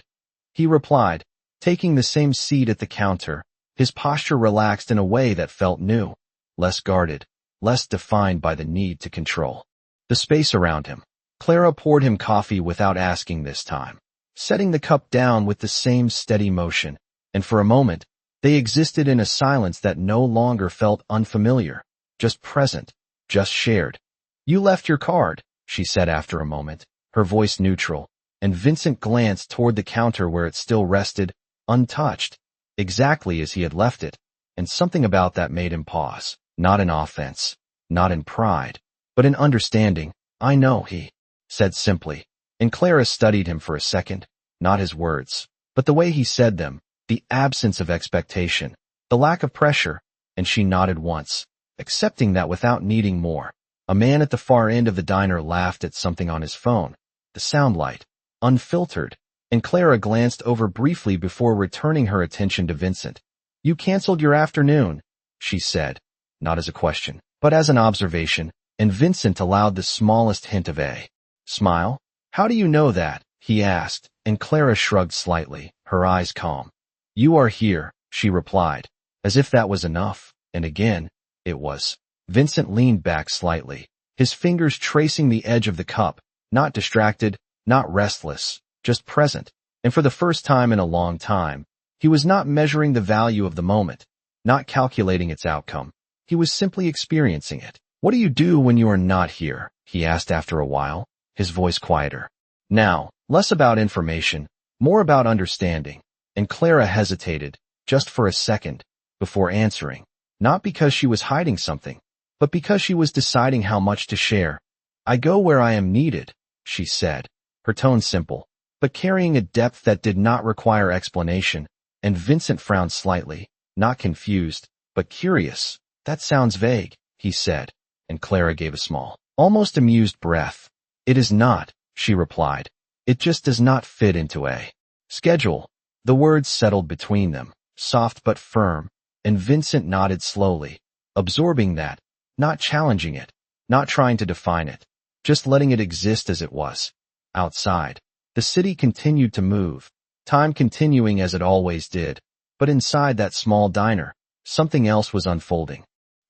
he replied, taking the same seat at the counter, his posture relaxed in a way that felt new, less guarded, less defined by the need to control the space around him. Clara poured him coffee without asking this time, setting the cup down with the same steady motion, and for a moment, they existed in a silence that no longer felt unfamiliar, just present, just shared. "You left your card," she said after a moment, her voice neutral, and Vincent glanced toward the counter where it still rested, untouched, exactly as he had left it, and something about that made him pause, not in offense, not in pride, but in understanding. "I know," he said simply, and Clara studied him for a second, not his words, but the way he said them, the absence of expectation, the lack of pressure, and she nodded once, accepting that without needing more. A man at the far end of the diner laughed at something on his phone, the sound light, unfiltered, and Clara glanced over briefly before returning her attention to Vincent. "You canceled your afternoon," she said, not as a question, but as an observation, and Vincent allowed the smallest hint of a smile. "How do you know that?" he asked, and Clara shrugged slightly, her eyes calm. "You are here," she replied, as if that was enough, and again, it was. Vincent leaned back slightly, his fingers tracing the edge of the cup, not distracted, not restless, just present, and for the first time in a long time, he was not measuring the value of the moment, not calculating its outcome. He was simply experiencing it. "What do you do when you are not here?" he asked after a while, his voice quieter. Now, less about information, more about understanding, and Clara hesitated, just for a second, before answering, not because she was hiding something, but because she was deciding how much to share. "I go where I am needed," she said, her tone simple, but carrying a depth that did not require explanation, and Vincent frowned slightly, not confused, but curious. "That sounds vague," he said, and Clara gave a small, almost amused breath. "It is not," she replied. "It just does not fit into a schedule." The words settled between them, soft but firm, and Vincent nodded slowly, absorbing that, not challenging it, not trying to define it, just letting it exist as it was. Outside, the city continued to move, time continuing as it always did, but inside that small diner, something else was unfolding.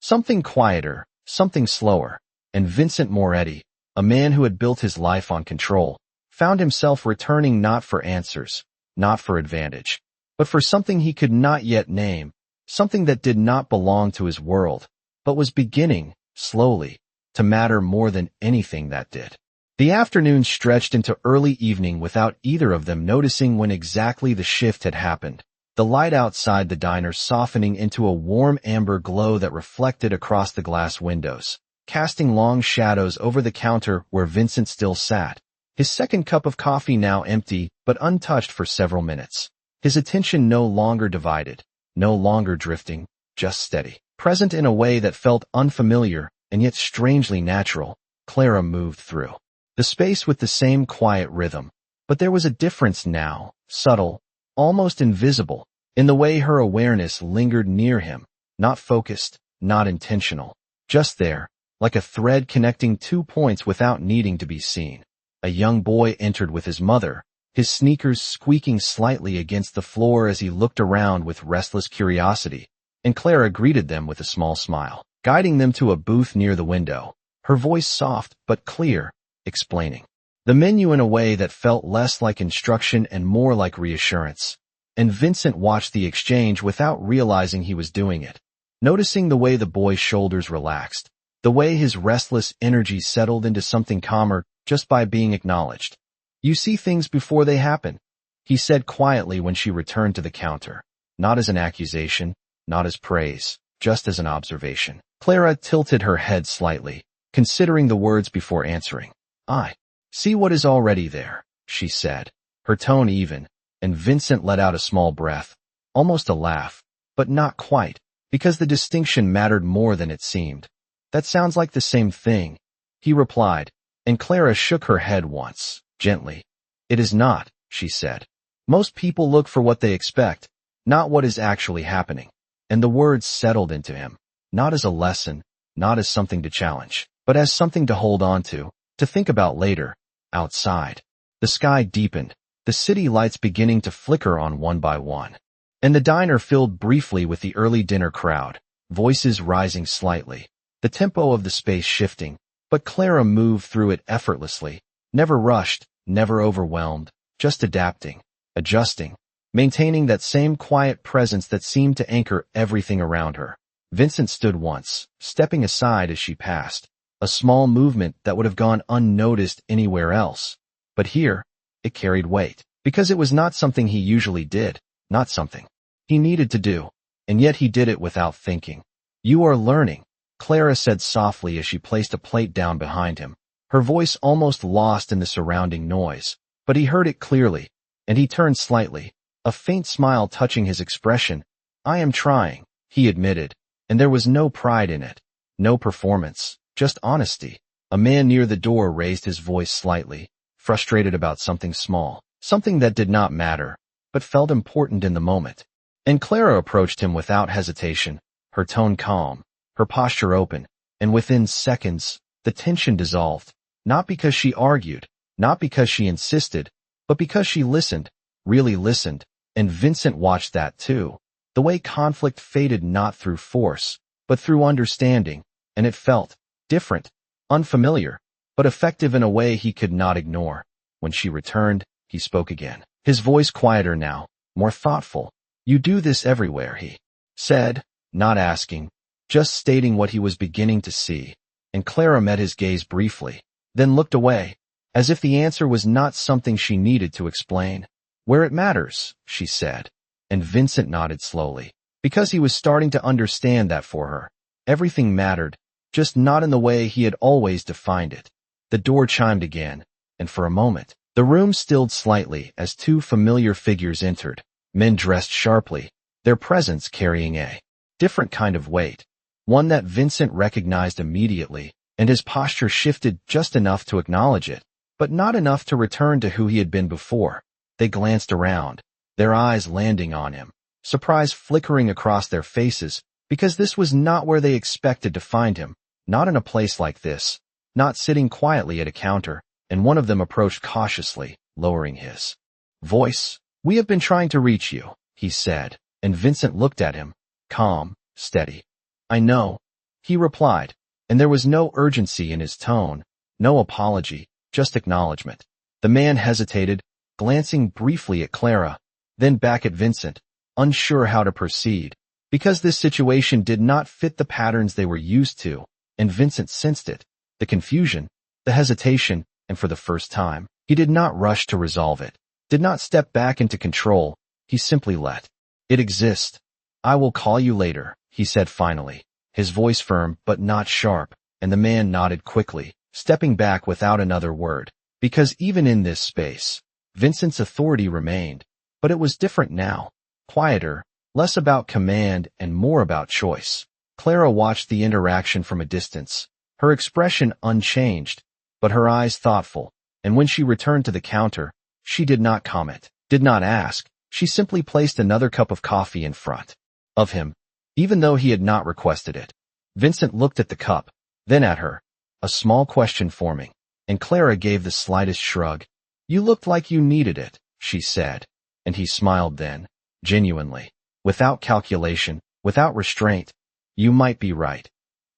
Something quieter, something slower, and Vincent Moretti, a man who had built his life on control, found himself returning not for answers, not for advantage, but for something he could not yet name, something that did not belong to his world, but was beginning, slowly, to matter more than anything that did. The afternoon stretched into early evening without either of them noticing when exactly the shift had happened, the light outside the diner softening into a warm amber glow that reflected across the glass windows. casting long shadows over the counter where Vincent still sat, his second cup of coffee now empty but untouched for several minutes. His attention no longer divided, no longer drifting, just steady. Present in a way that felt unfamiliar and yet strangely natural, Clara moved through the space with the same quiet rhythm. But there was a difference now, subtle, almost invisible, in the way her awareness lingered near him, not focused, not intentional, just there, like a thread connecting 2 points without needing to be seen. A young boy entered with his mother, his sneakers squeaking slightly against the floor as he looked around with restless curiosity, and Clara greeted them with a small smile, guiding them to a booth near the window, her voice soft but clear, explaining the menu in a way that felt less like instruction and more like reassurance. And Vincent watched the exchange without realizing he was doing it, noticing the way the boy's shoulders relaxed, the way his restless energy settled into something calmer just by being acknowledged. "You see things before they happen," he said quietly when she returned to the counter, not as an accusation, not as praise, just as an observation. Clara tilted her head slightly, considering the words before answering. "I see what is already there," she said, her tone even, and Vincent let out a small breath, almost a laugh, but not quite, because the distinction mattered more than it seemed. "That sounds like the same thing," he replied, and Clara shook her head once, gently. "It is not," she said. "Most people look for what they expect, not what is actually happening." And the words settled into him, not as a lesson, not as something to challenge, but as something to hold on to think about later. Outside, the sky deepened, the city lights beginning to flicker on one by one, and the diner filled briefly with the early dinner crowd, voices rising slightly, the tempo of the space shifting, but Clara moved through it effortlessly, never rushed, never overwhelmed, just adapting, adjusting, maintaining that same quiet presence that seemed to anchor everything around her. Vincent stood once, stepping aside as she passed, a small movement that would have gone unnoticed anywhere else. But here, it carried weight, because it was not something he usually did, not something he needed to do, and yet he did it without thinking. "You are learning," Clara said softly as she placed a plate down behind him, her voice almost lost in the surrounding noise, but he heard it clearly, and he turned slightly, a faint smile touching his expression. "I am trying," he admitted, and there was no pride in it, no performance, just honesty. A man near the door raised his voice slightly, frustrated about something small, something that did not matter, but felt important in the moment. And Clara approached him without hesitation, her tone calm, her posture open, and within seconds, the tension dissolved, not because she argued, not because she insisted, but because she listened, really listened, and Vincent watched that too. The way conflict faded not through force, but through understanding, and it felt different, unfamiliar, but effective in a way he could not ignore. When she returned, he spoke again, his voice quieter now, more thoughtful. "You do this everywhere," he said, not asking, just stating what he was beginning to see, and Clara met his gaze briefly, then looked away, as if the answer was not something she needed to explain. "Where it matters," she said, and Vincent nodded slowly, because he was starting to understand that for her, everything mattered, just not in the way he had always defined it. The door chimed again, and for a moment, the room stilled slightly as 2 familiar figures entered, men dressed sharply, their presence carrying a different kind of weight, one that Vincent recognized immediately, and his posture shifted just enough to acknowledge it, but not enough to return to who he had been before. They glanced around, their eyes landing on him, surprise flickering across their faces, because this was not where they expected to find him, not in a place like this, not sitting quietly at a counter, and one of them approached cautiously, lowering his voice. "We have been trying to reach you," he said, and Vincent looked at him, calm, steady. "I know," he replied, and there was no urgency in his tone, no apology, just acknowledgement. The man hesitated, glancing briefly at Clara, then back at Vincent, unsure how to proceed, because this situation did not fit the patterns they were used to, and Vincent sensed it, the confusion, the hesitation, and for the first time, he did not rush to resolve it, did not step back into control, he simply let it exist. "I will call you later," he said finally, his voice firm but not sharp, and the man nodded quickly, stepping back without another word. Because even in this space, Vincent's authority remained, but it was different now. Quieter, less about command and more about choice. Clara watched the interaction from a distance, her expression unchanged, but her eyes thoughtful, and when she returned to the counter, she did not comment, did not ask, she simply placed another cup of coffee in front of him, even though he had not requested it. Vincent looked at the cup, then at her, a small question forming, and Clara gave the slightest shrug. "You looked like you needed it," she said, and he smiled then, genuinely, without calculation, without restraint. "You might be right,"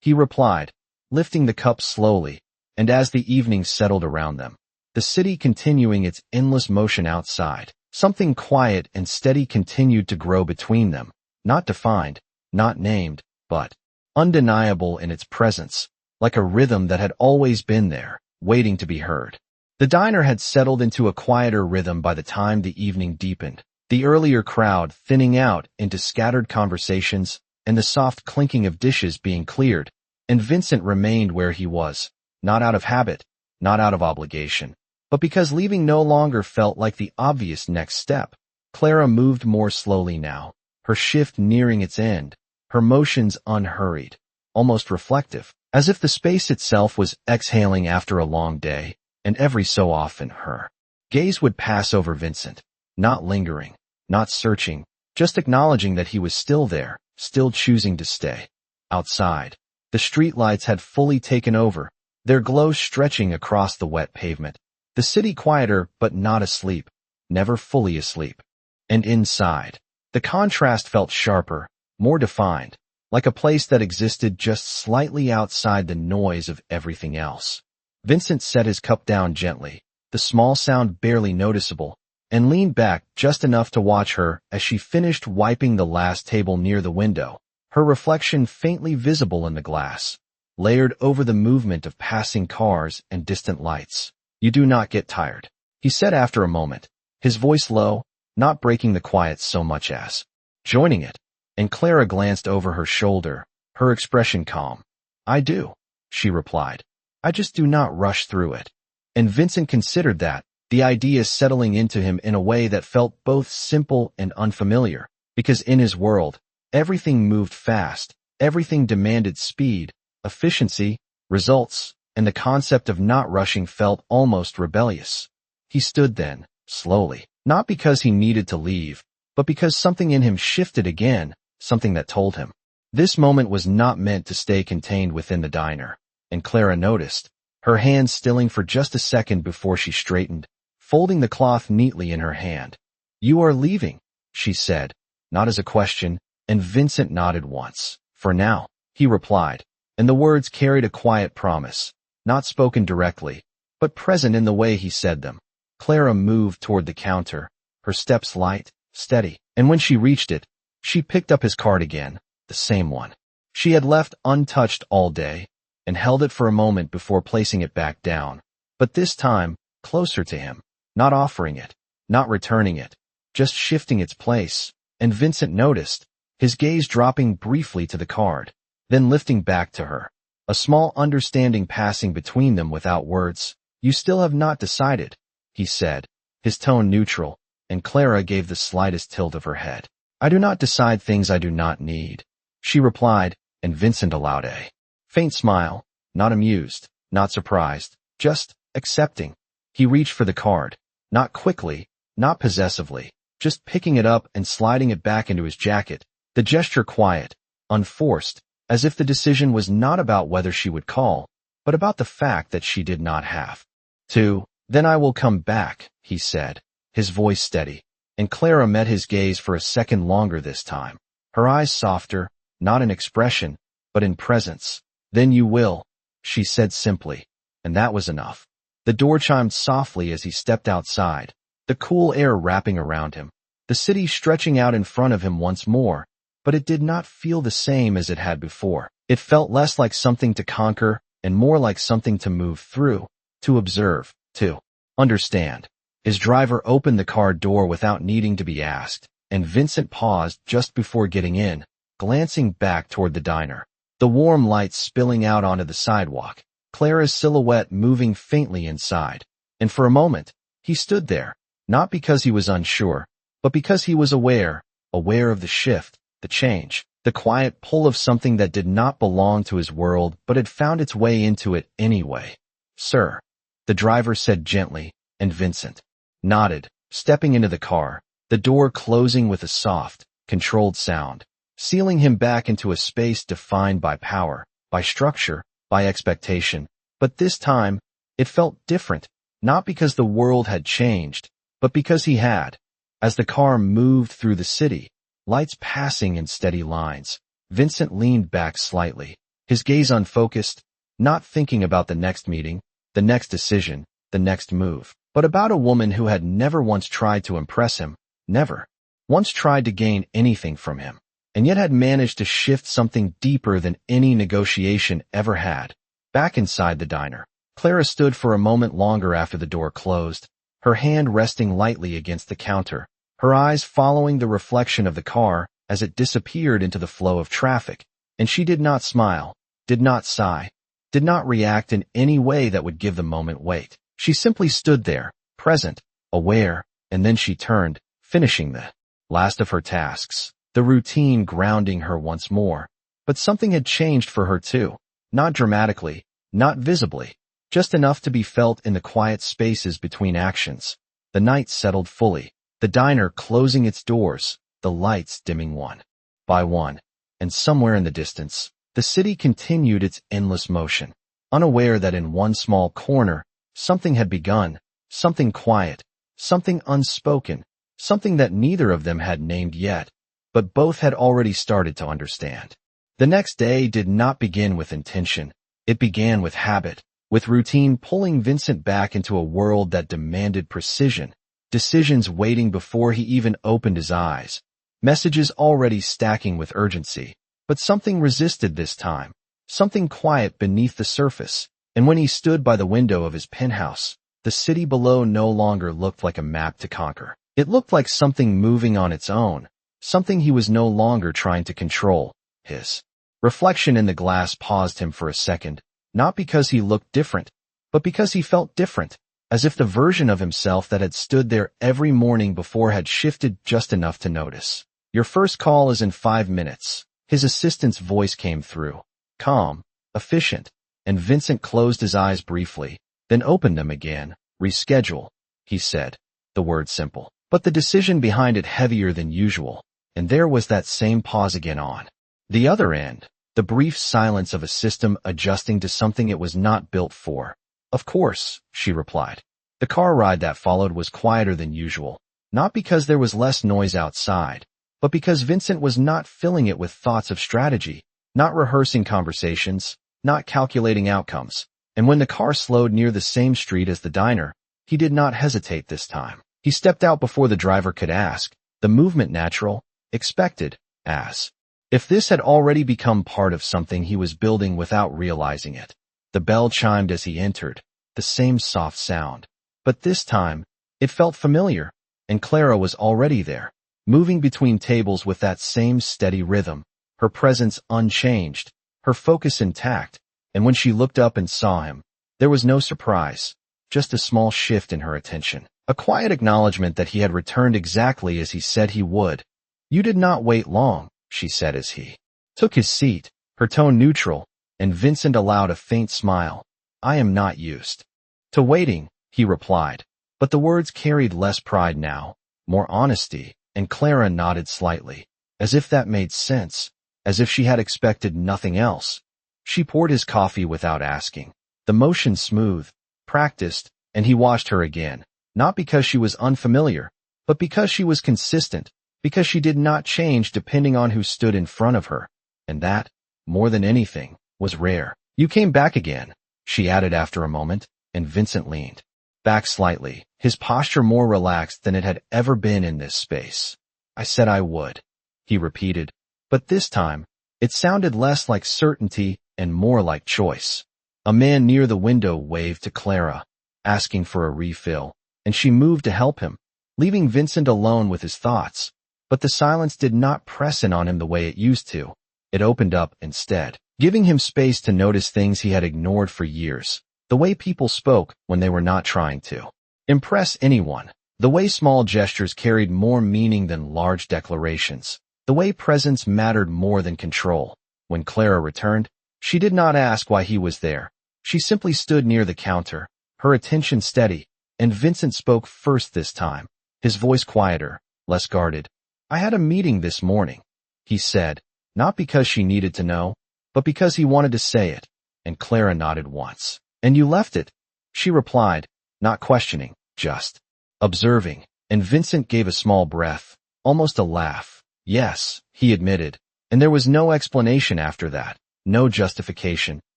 he replied, lifting the cup slowly, and as the evening settled around them, the city continuing its endless motion outside, something quiet and steady continued to grow between them, not defined, not named, but undeniable in its presence, like a rhythm that had always been there, waiting to be heard. The diner had settled into a quieter rhythm by the time the evening deepened, the earlier crowd thinning out into scattered conversations and the soft clinking of dishes being cleared, and Vincent remained where he was, not out of habit, not out of obligation, but because leaving no longer felt like the obvious next step. Clara moved more slowly now, her shift nearing its end, her motions unhurried, almost reflective, as if the space itself was exhaling after a long day, and every so often her gaze would pass over Vincent, not lingering, not searching, just acknowledging that he was still there, still choosing to stay. Outside, the streetlights had fully taken over, their glow stretching across the wet pavement, the city quieter but not asleep, never fully asleep. And inside, the contrast felt sharper, more defined, like a place that existed just slightly outside the noise of everything else. Vincent set his cup down gently, the small sound barely noticeable, and leaned back just enough to watch her as she finished wiping the last table near the window, her reflection faintly visible in the glass, layered over the movement of passing cars and distant lights. "You do not get tired," he said after a moment, his voice low, not breaking the quiet so much as joining it, and Clara glanced over her shoulder, her expression calm. "I do," she replied. "I just do not rush through it." And Vincent considered that, the idea settling into him in a way that felt both simple and unfamiliar, because in his world, everything moved fast, everything demanded speed, efficiency, results, and the concept of not rushing felt almost rebellious. He stood then, slowly, not because he needed to leave, but because something in him shifted again, something that told him. This moment was not meant to stay contained within the diner, and Clara noticed, her hand stilling for just a second before she straightened, folding the cloth neatly in her hand. "You are leaving," she said, not as a question, and Vincent nodded once. "For now," he replied, and the words carried a quiet promise, not spoken directly, but present in the way he said them. Clara moved toward the counter, her steps light, steady, and when she reached it, she picked up his card again, the same one she had left untouched all day, and held it for a moment before placing it back down, but this time, closer to him, not offering it, not returning it, just shifting its place, and Vincent noticed, his gaze dropping briefly to the card, then lifting back to her, a small understanding passing between them without words. "You still have not decided," he said, his tone neutral, and Clara gave the slightest tilt of her head. "I do not decide things I do not need," she replied, and Vincent allowed a faint smile, not amused, not surprised, just accepting. He reached for the card, not quickly, not possessively, just picking it up and sliding it back into his jacket, the gesture quiet, unforced, as if the decision was not about whether she would call, but about the fact that she did not have to. "Then I will come back," he said, his voice steady, and Clara met his gaze for a second longer this time, her eyes softer, not in expression, but in presence. "Then you will," she said simply, and that was enough. The door chimed softly as he stepped outside, the cool air wrapping around him, the city stretching out in front of him once more, but it did not feel the same as it had before. It felt less like something to conquer and more like something to move through, to observe, to understand. His driver opened the car door without needing to be asked, and Vincent paused just before getting in, glancing back toward the diner. the warm light spilling out onto the sidewalk, Clara's silhouette moving faintly inside. And for a moment, he stood there, not because he was unsure, but because he was aware of the shift, the change, the quiet pull of something that did not belong to his world but had found its way into it anyway. "Sir," the driver said gently, and Vincent nodded, stepping into the car, the door closing with a soft, controlled sound, sealing him back into a space defined by power, by structure, by expectation. But this time, it felt different, not because the world had changed, but because he had. As the car moved through the city, lights passing in steady lines, Vincent leaned back slightly, his gaze unfocused, not thinking about the next meeting, the next decision, the next move, but about a woman who had never once tried to impress him, never once tried to gain anything from him, and yet had managed to shift something deeper than any negotiation ever had. Back inside the diner, Clara stood for a moment longer after the door closed, her hand resting lightly against the counter, her eyes following the reflection of the car as it disappeared into the flow of traffic, and she did not smile, did not sigh, did not react in any way that would give the moment weight. She simply stood there, present, aware, and then she turned, finishing the last of her tasks, the routine grounding her once more. But something had changed for her too, not dramatically, not visibly, just enough to be felt in the quiet spaces between actions. The night settled fully, the diner closing its doors, the lights dimming one by one, and somewhere in the distance, the city continued its endless motion, unaware that in one small corner, something had begun, something quiet, something unspoken, something that neither of them had named yet, but both had already started to understand. The next day did not begin with intention, it began with habit, with routine pulling Vincent back into a world that demanded precision, decisions waiting before he even opened his eyes, messages already stacking with urgency. But something resisted this time, something quiet beneath the surface, and when he stood by the window of his penthouse, the city below no longer looked like a map to conquer. It looked like something moving on its own, something he was no longer trying to control. His reflection in the glass paused him for a second, not because he looked different, but because he felt different, as if the version of himself that had stood there every morning before had shifted just enough to notice. "Your first call is in 5 minutes. His assistant's voice came through, calm, efficient, and Vincent closed his eyes briefly, then opened them again. "Reschedule," he said, the word simple, but the decision behind it heavier than usual, and there was that same pause again on the other end, the brief silence of a system adjusting to something it was not built for. "Of course," she replied. The car ride that followed was quieter than usual, not because there was less noise outside, but because Vincent was not filling it with thoughts of strategy, not rehearsing conversations, not calculating outcomes. And when the car slowed near the same street as the diner, he did not hesitate this time. He stepped out before the driver could ask, the movement natural, expected, as if this had already become part of something he was building without realizing it. The bell chimed as he entered, the same soft sound. But this time, it felt familiar, and Clara was already there, moving between tables with that same steady rhythm, her presence unchanged, her focus intact, and when she looked up and saw him, there was no surprise, just a small shift in her attention, a quiet acknowledgement that he had returned exactly as he said he would. "You did not wait long," she said as he took his seat, her tone neutral, and Vincent allowed a faint smile. "I am not used to waiting," he replied, but the words carried less pride now, more honesty, and Clara nodded slightly, as if that made sense, as if she had expected nothing else. She poured his coffee without asking, the motion smooth, practiced, and he watched her again, not because she was unfamiliar, but because she was consistent, because she did not change depending on who stood in front of her, and that, more than anything, was rare. "You came back again," she added after a moment, and Vincent leaned back slightly, his posture more relaxed than it had ever been in this space. "I said I would," he repeated, but this time, it sounded less like certainty and more like choice. A man near the window waved to Clara, asking for a refill, and she moved to help him, leaving Vincent alone with his thoughts. But the silence did not press in on him the way it used to. It opened up instead, giving him space to notice things he had ignored for years. The way people spoke when they were not trying to impress anyone. The way small gestures carried more meaning than large declarations. The way presence mattered more than control. When Clara returned, she did not ask why he was there. She simply stood near the counter, her attention steady, and Vincent spoke first this time, his voice quieter, less guarded. "I had a meeting this morning," he said, not because she needed to know, but because he wanted to say it, and Clara nodded once. "And you left it?" she replied, not questioning, just observing, and Vincent gave a small breath, almost a laugh. "Yes," he admitted, and there was no explanation after that, no justification,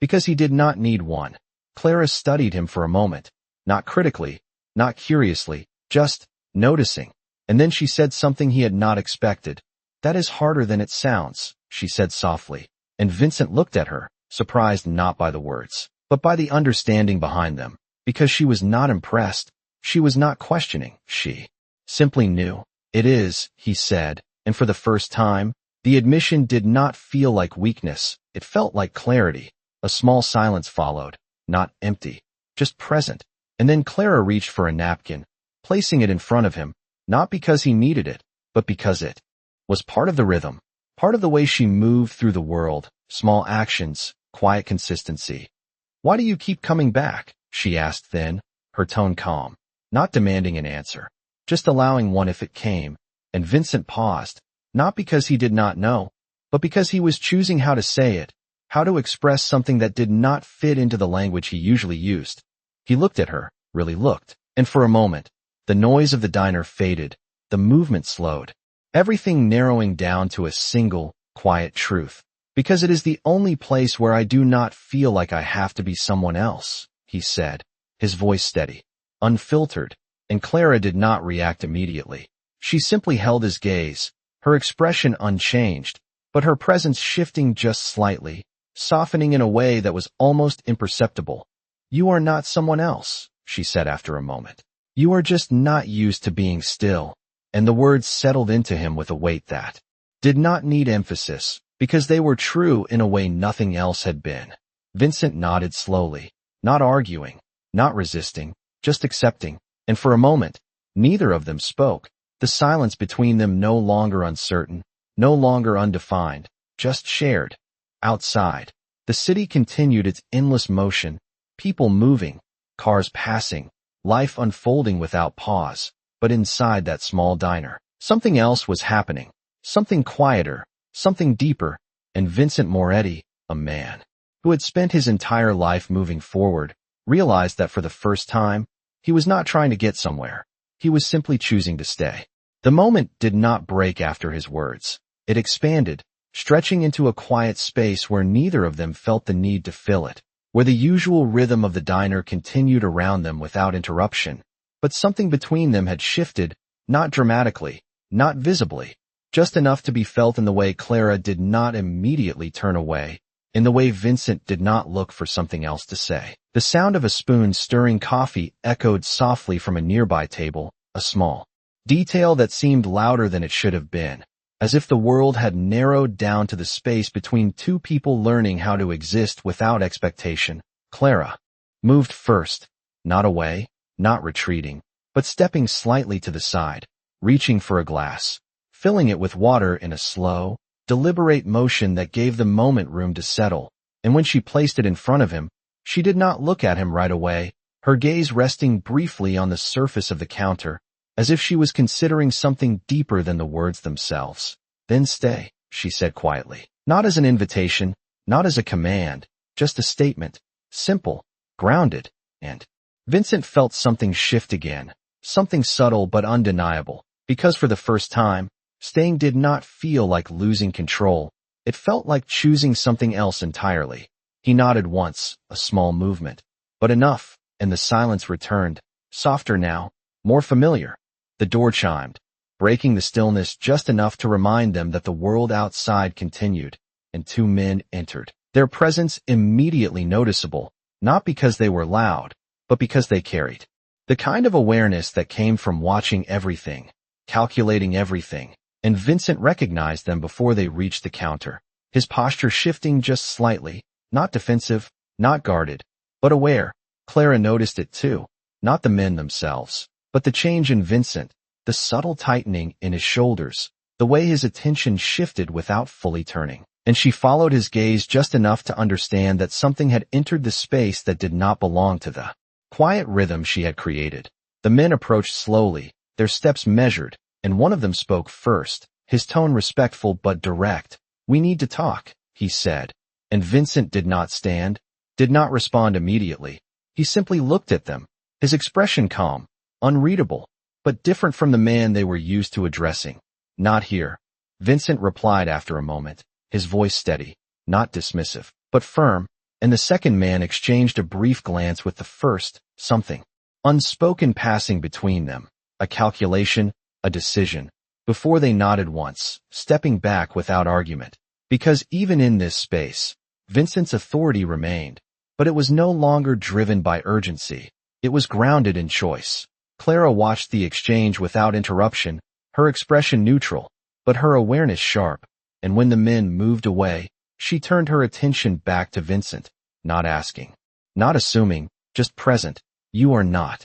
because he did not need one. Clara studied him for a moment, not critically, not curiously, just noticing, and then she said something he had not expected. "That is harder than it sounds," she said softly, and Vincent looked at her, surprised not by the words, but by the understanding behind them, because she was not impressed, she was not questioning, she simply knew. "It is," he said, and for the first time, the admission did not feel like weakness, it felt like clarity. A small silence followed, not empty, just present, and then Clara reached for a napkin, placing it in front of him, not because he needed it, but because it was part of the rhythm, part of the way she moved through the world, small actions, quiet consistency. "Why do you keep coming back?" she asked then, her tone calm, not demanding an answer, just allowing one if it came, and Vincent paused, not because he did not know, but because he was choosing how to say it, how to express something that did not fit into the language he usually used. He looked at her, really looked, and for a moment, the noise of the diner faded, the movement slowed, everything narrowing down to a single, quiet truth. "Because it is the only place where I do not feel like I have to be someone else," he said, his voice steady, unfiltered, and Clara did not react immediately. She simply held his gaze, her expression unchanged, but her presence shifting just slightly, softening in a way that was almost imperceptible. "You are not someone else," she said after a moment. "You are just not used to being still," and the words settled into him with a weight that did not need emphasis, because they were true in a way nothing else had been. Vincent nodded slowly, not arguing, not resisting, just accepting, and for a moment, neither of them spoke, the silence between them no longer uncertain, no longer undefined, just shared. Outside, the city continued its endless motion, people moving, cars passing, life unfolding without pause, but inside that small diner, something else was happening, something quieter, something deeper, and Vincent Moretti, a man who had spent his entire life moving forward, realized that for the first time, he was not trying to get somewhere, he was simply choosing to stay. The moment did not break after his words. It expanded, stretching into a quiet space where neither of them felt the need to fill it, where the usual rhythm of the diner continued around them without interruption, but something between them had shifted, not dramatically, not visibly, just enough to be felt in the way Clara did not immediately turn away, in the way Vincent did not look for something else to say. The sound of a spoon stirring coffee echoed softly from a nearby table, a small detail that seemed louder than it should have been, as if the world had narrowed down to the space between two people learning how to exist without expectation. Clara moved first, not away, not retreating, but stepping slightly to the side, reaching for a glass, filling it with water in a slow, deliberate motion that gave the moment room to settle, and when she placed it in front of him, she did not look at him right away, her gaze resting briefly on the surface of the counter, as if she was considering something deeper than the words themselves. "Then stay," she said quietly, not as an invitation, not as a command, just a statement, simple, grounded, and Vincent felt something shift again, something subtle but undeniable, because for the first time, staying did not feel like losing control, it felt like choosing something else entirely. He nodded once, a small movement, but enough, and the silence returned, softer now, more familiar. The door chimed, breaking the stillness just enough to remind them that the world outside continued, and two men entered, their presence immediately noticeable, not because they were loud, but because they carried the kind of awareness that came from watching everything, calculating everything, and Vincent recognized them before they reached the counter. his posture shifting just slightly, not defensive, not guarded, but aware. Clara noticed it too, not the men themselves, but the change in Vincent, the subtle tightening in his shoulders, the way his attention shifted without fully turning. And she followed his gaze just enough to understand that something had entered the space that did not belong to the quiet rhythm she had created. The men approached slowly, their steps measured, and one of them spoke first, his tone respectful but direct. "We need to talk," he said. And Vincent did not stand, did not respond immediately. He simply looked at them, his expression calm, unreadable, but different from the man they were used to addressing. "Not here," Vincent replied after a moment, his voice steady, not dismissive, but firm, and the second man exchanged a brief glance with the first, something unspoken passing between them, a calculation, a decision, before they nodded once, stepping back without argument. Because even in this space, Vincent's authority remained, but it was no longer driven by urgency. It was grounded in choice. Clara watched the exchange without interruption, her expression neutral, but her awareness sharp. And when the men moved away, she turned her attention back to Vincent, not asking, not assuming, just present. "You are not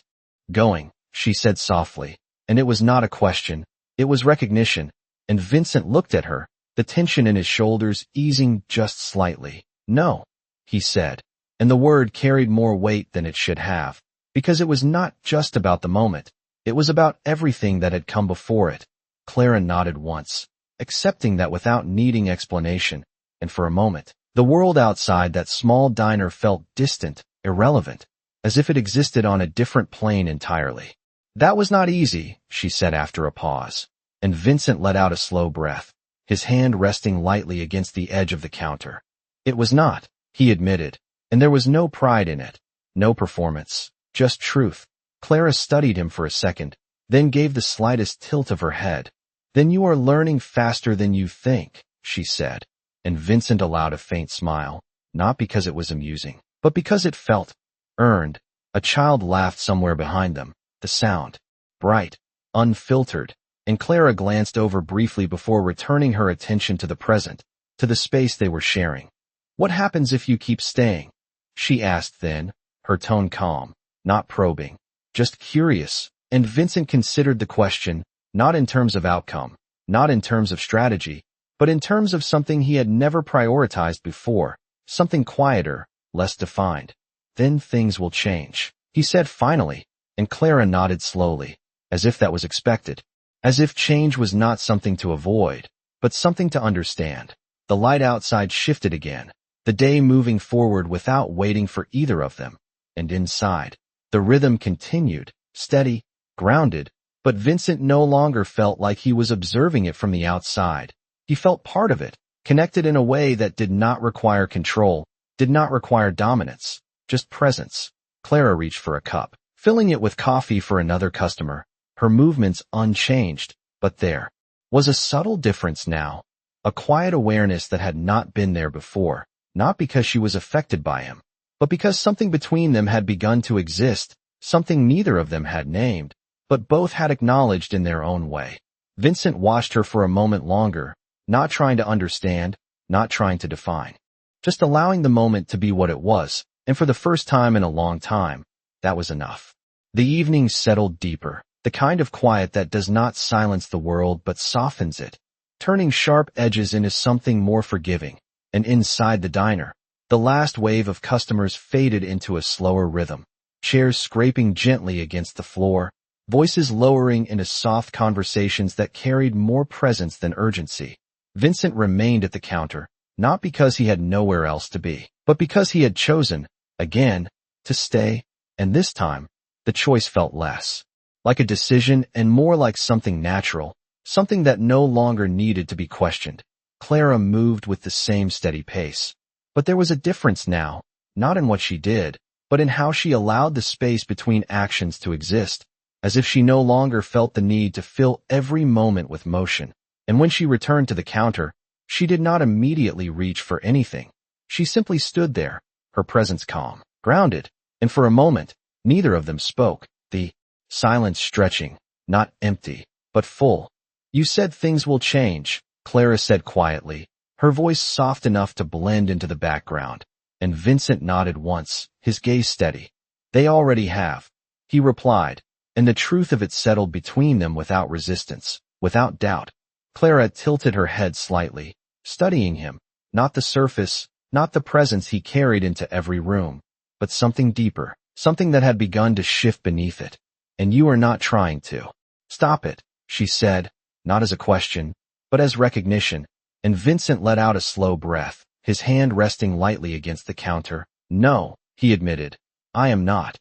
going," she said softly, and it was not a question, it was recognition, and Vincent looked at her, the tension in his shoulders easing just slightly. "No," he said, and the word carried more weight than it should have, because it was not just about the moment, it was about everything that had come before it. Clara nodded once, accepting that without needing explanation, and for a moment, the world outside that small diner felt distant, irrelevant, as if it existed on a different plane entirely. "That was not easy," she said after a pause, and Vincent let out a slow breath, his hand resting lightly against the edge of the counter. "It was not," he admitted, and there was no pride in it, no performance, just truth. Clara studied him for a second, then gave the slightest tilt of her head. "Then you are learning faster than you think," she said, and Vincent allowed a faint smile, not because it was amusing, but because it felt earned. A child laughed somewhere behind them, the sound, bright, unfiltered, and Clara glanced over briefly before returning her attention to the present, to the space they were sharing. "What happens if you keep staying?" she asked then, her tone calm, not probing, just curious, and Vincent considered the question, not in terms of outcome, not in terms of strategy, but in terms of something he had never prioritized before, something quieter, less defined. "Then things will change," he said finally, and Clara nodded slowly, as if that was expected, as if change was not something to avoid, but something to understand. The light outside shifted again, the day moving forward without waiting for either of them, and inside, the rhythm continued, steady, grounded, but Vincent no longer felt like he was observing it from the outside. He felt part of it, connected in a way that did not require control, did not require dominance, just presence. Clara reached for a cup, filling it with coffee for another customer, her movements unchanged, but there was a subtle difference now, a quiet awareness that had not been there before, not because she was affected by him, but because something between them had begun to exist, something neither of them had named, but both had acknowledged in their own way. Vincent watched her for a moment longer, not trying to understand, not trying to define, just allowing the moment to be what it was, and for the first time in a long time, that was enough. The evening settled deeper, the kind of quiet that does not silence the world but softens it, turning sharp edges into something more forgiving. And inside the diner, the last wave of customers faded into a slower rhythm, chairs scraping gently against the floor, voices lowering into soft conversations that carried more presence than urgency. Vincent remained at the counter, not because he had nowhere else to be, but because he had chosen, again, to stay, and this time, the choice felt less like a decision and more like something natural, something that no longer needed to be questioned. Clara moved with the same steady pace, but there was a difference now, not in what she did, but in how she allowed the space between actions to exist, as if she no longer felt the need to fill every moment with motion. And when she returned to the counter, she did not immediately reach for anything. She simply stood there, her presence calm, grounded, and for a moment, neither of them spoke, the silence stretching, not empty, but full. "You said things will change," Clara said quietly, her voice soft enough to blend into the background, and Vincent nodded once, his gaze steady. "They already have," he replied, and the truth of it settled between them without resistance, without doubt. Clara tilted her head slightly, studying him, not the surface, not the presence he carried into every room, but something deeper, something that had begun to shift beneath it. "And you are not trying to stop it," she said, not as a question, but as recognition, and Vincent let out a slow breath, his hand resting lightly against the counter. "No," he admitted, "I am not."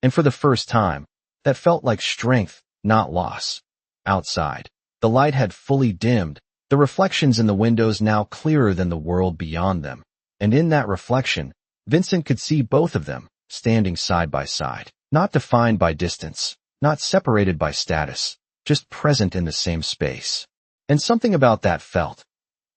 And for the first time, that felt like strength, not loss. Outside, the light had fully dimmed, the reflections in the windows now clearer than the world beyond them, and in that reflection, Vincent could see both of them, standing side by side, not defined by distance, not separated by status, just present in the same space. And something about that felt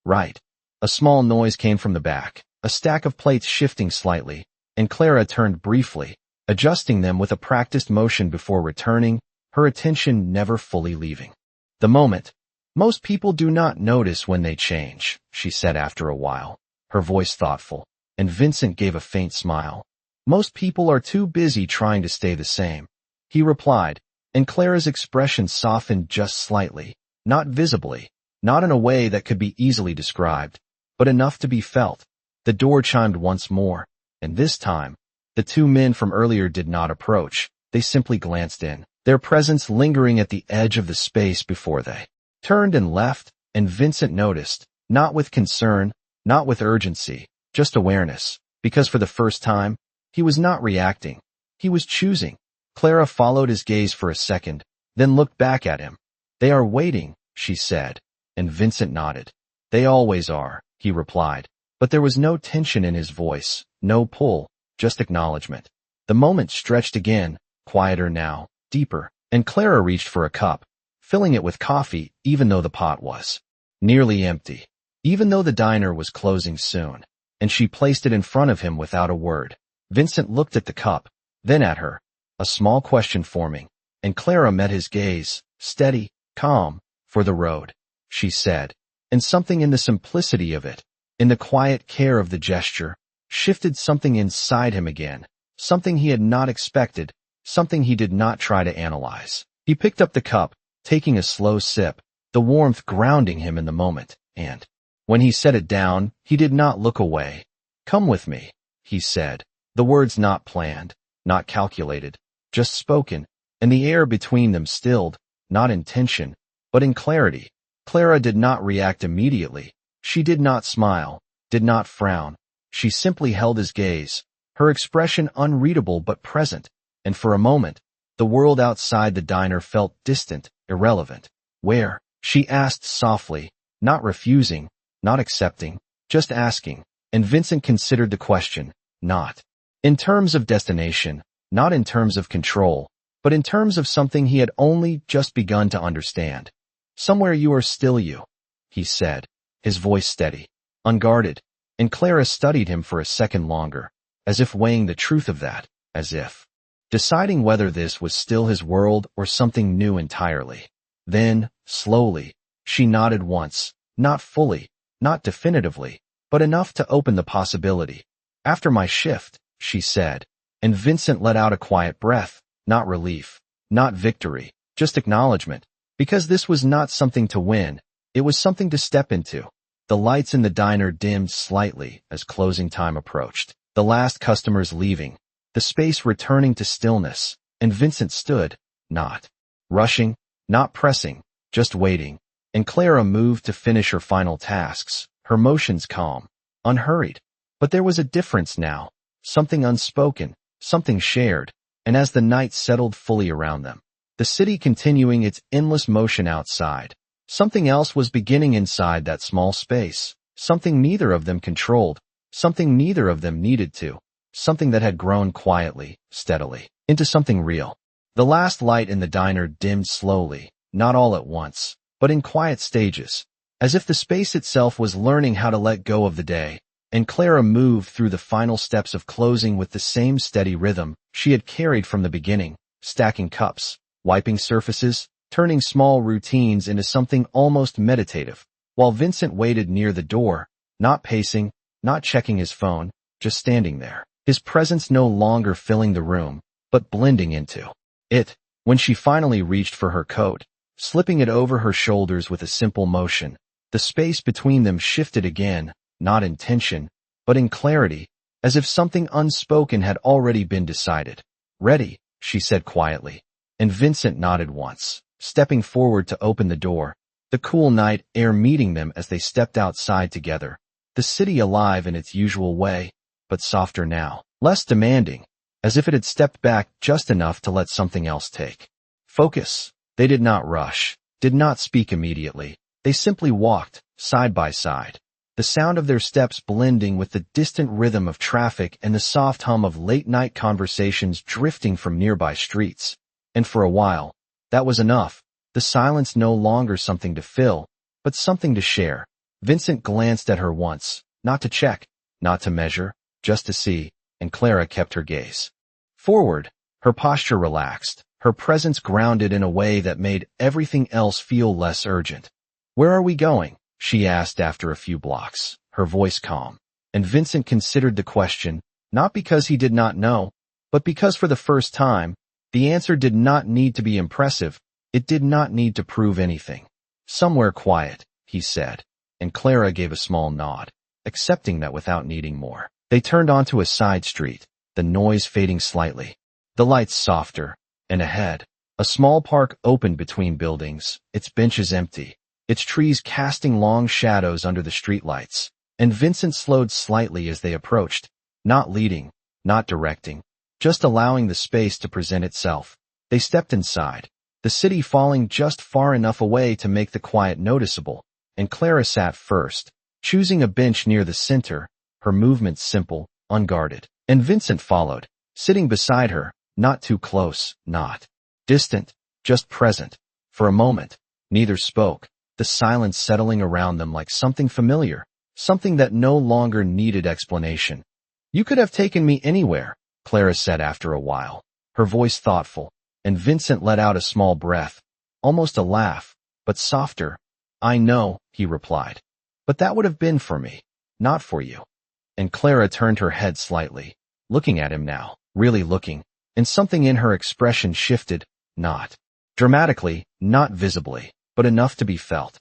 right. A small noise came from the back, a stack of plates shifting slightly, and Clara turned briefly, adjusting them with a practiced motion before returning, her attention never fully leaving the moment. "Most people do not notice when they change," she said after a while, her voice thoughtful, and Vincent gave a faint smile. "Most people are too busy trying to stay the same," he replied, and Clara's expression softened just slightly, not visibly, not in a way that could be easily described, but enough to be felt. The door chimed once more, and this time, the two men from earlier did not approach. They simply glanced in, their presence lingering at the edge of the space before they turned and left, and Vincent noticed, not with concern, not with urgency, just awareness, because for the first time, he was not reacting. He was choosing. Clara followed his gaze for a second, then looked back at him. "They are waiting," she said, and Vincent nodded. "They always are," he replied, but there was no tension in his voice, no pull, just acknowledgement. The moment stretched again, quieter now, deeper, and Clara reached for a cup, filling it with coffee even though the pot was nearly empty, even though the diner was closing soon, and she placed it in front of him without a word. Vincent looked at the cup, then at her, a small question forming, and Clara met his gaze, steady, calm. "For the road," she said, and something in the simplicity of it, in the quiet care of the gesture, shifted something inside him again, something he had not expected, something he did not try to analyze. He picked up the cup, taking a slow sip, the warmth grounding him in the moment, and when he set it down, he did not look away. "Come with me," he said, the words not planned, not calculated, just spoken, and the air between them stilled, not in tension, but in clarity. Clara did not react immediately. She did not smile, did not frown. She simply held his gaze, her expression unreadable but present, and for a moment, the world outside the diner felt distant, irrelevant. "Where?" she asked softly, not refusing, not accepting, just asking, and Vincent considered the question, not in terms of destination, not in terms of control, but in terms of something he had only just begun to understand. "Somewhere you are still you," he said, his voice steady, unguarded, and Clara studied him for a second longer, as if weighing the truth of that, as if deciding whether this was still his world or something new entirely. Then, slowly, she nodded once, not fully, not definitively, but enough to open the possibility. "After my shift," she said, and Vincent let out a quiet breath, not relief, not victory, just acknowledgement, because this was not something to win, it was something to step into. The lights in the diner dimmed slightly as closing time approached, the last customers leaving, the space returning to stillness, and Vincent stood, not rushing, not pressing, just waiting, and Clara moved to finish her final tasks, her motions calm, unhurried. But there was a difference now, something unspoken, something shared, and as the night settled fully around them, the city continuing its endless motion outside, something else was beginning inside that small space, something neither of them controlled, something neither of them needed to, something that had grown quietly, steadily, into something real. The last light in the diner dimmed slowly, not all at once, but in quiet stages, as if the space itself was learning how to let go of the day, and Clara moved through the final steps of closing with the same steady rhythm she had carried from the beginning, stacking cups, wiping surfaces, turning small routines into something almost meditative. While Vincent waited near the door, Not pacing, not checking his phone, just standing there. His presence no longer filling the room, but blending into it. When she finally reached for her coat, slipping it over her shoulders with a simple motion, the space between them shifted again, not in tension, but in clarity, as if something unspoken had already been decided. "Ready," she said quietly, and Vincent nodded once, stepping forward to open the door, the cool night air meeting them as they stepped outside together, the city alive in its usual way, but softer now, less demanding, as if it had stepped back just enough to let something else take focus. They did not rush, did not speak immediately. They simply walked, side by side, the sound of their steps blending with the distant rhythm of traffic and the soft hum of late-night conversations drifting from nearby streets. And for a while, that was enough, the silence no longer something to fill, but something to share. Vincent glanced at her once, not to check, not to measure, just to see, and Clara kept her gaze forward, her posture relaxed, her presence grounded in a way that made everything else feel less urgent. "Where are we going?" she asked after a few blocks, her voice calm. And Vincent considered the question, not because he did not know, but because for the first time, the answer did not need to be impressive, it did not need to prove anything. "Somewhere quiet," he said, and Clara gave a small nod, accepting that without needing more. They turned onto a side street, the noise fading slightly, the lights softer, and ahead, a small park opened between buildings, its benches empty, its trees casting long shadows under the streetlights, and Vincent slowed slightly as they approached, not leading, not directing, just allowing the space to present itself. They stepped inside, the city falling just far enough away to make the quiet noticeable, and Clara sat first, choosing a bench near the center, her movements simple, unguarded, and Vincent followed, sitting beside her, not too close, not distant, just present. For a moment, neither spoke, the silence settling around them like something familiar, something that no longer needed explanation. "You could have taken me anywhere," Clara said after a while, her voice thoughtful, and Vincent let out a small breath, almost a laugh, but softer. "I know," he replied, "but that would have been for me, not for you." And Clara turned her head slightly, looking at him now, really looking, and something in her expression shifted, not dramatically, not visibly, but enough to be felt.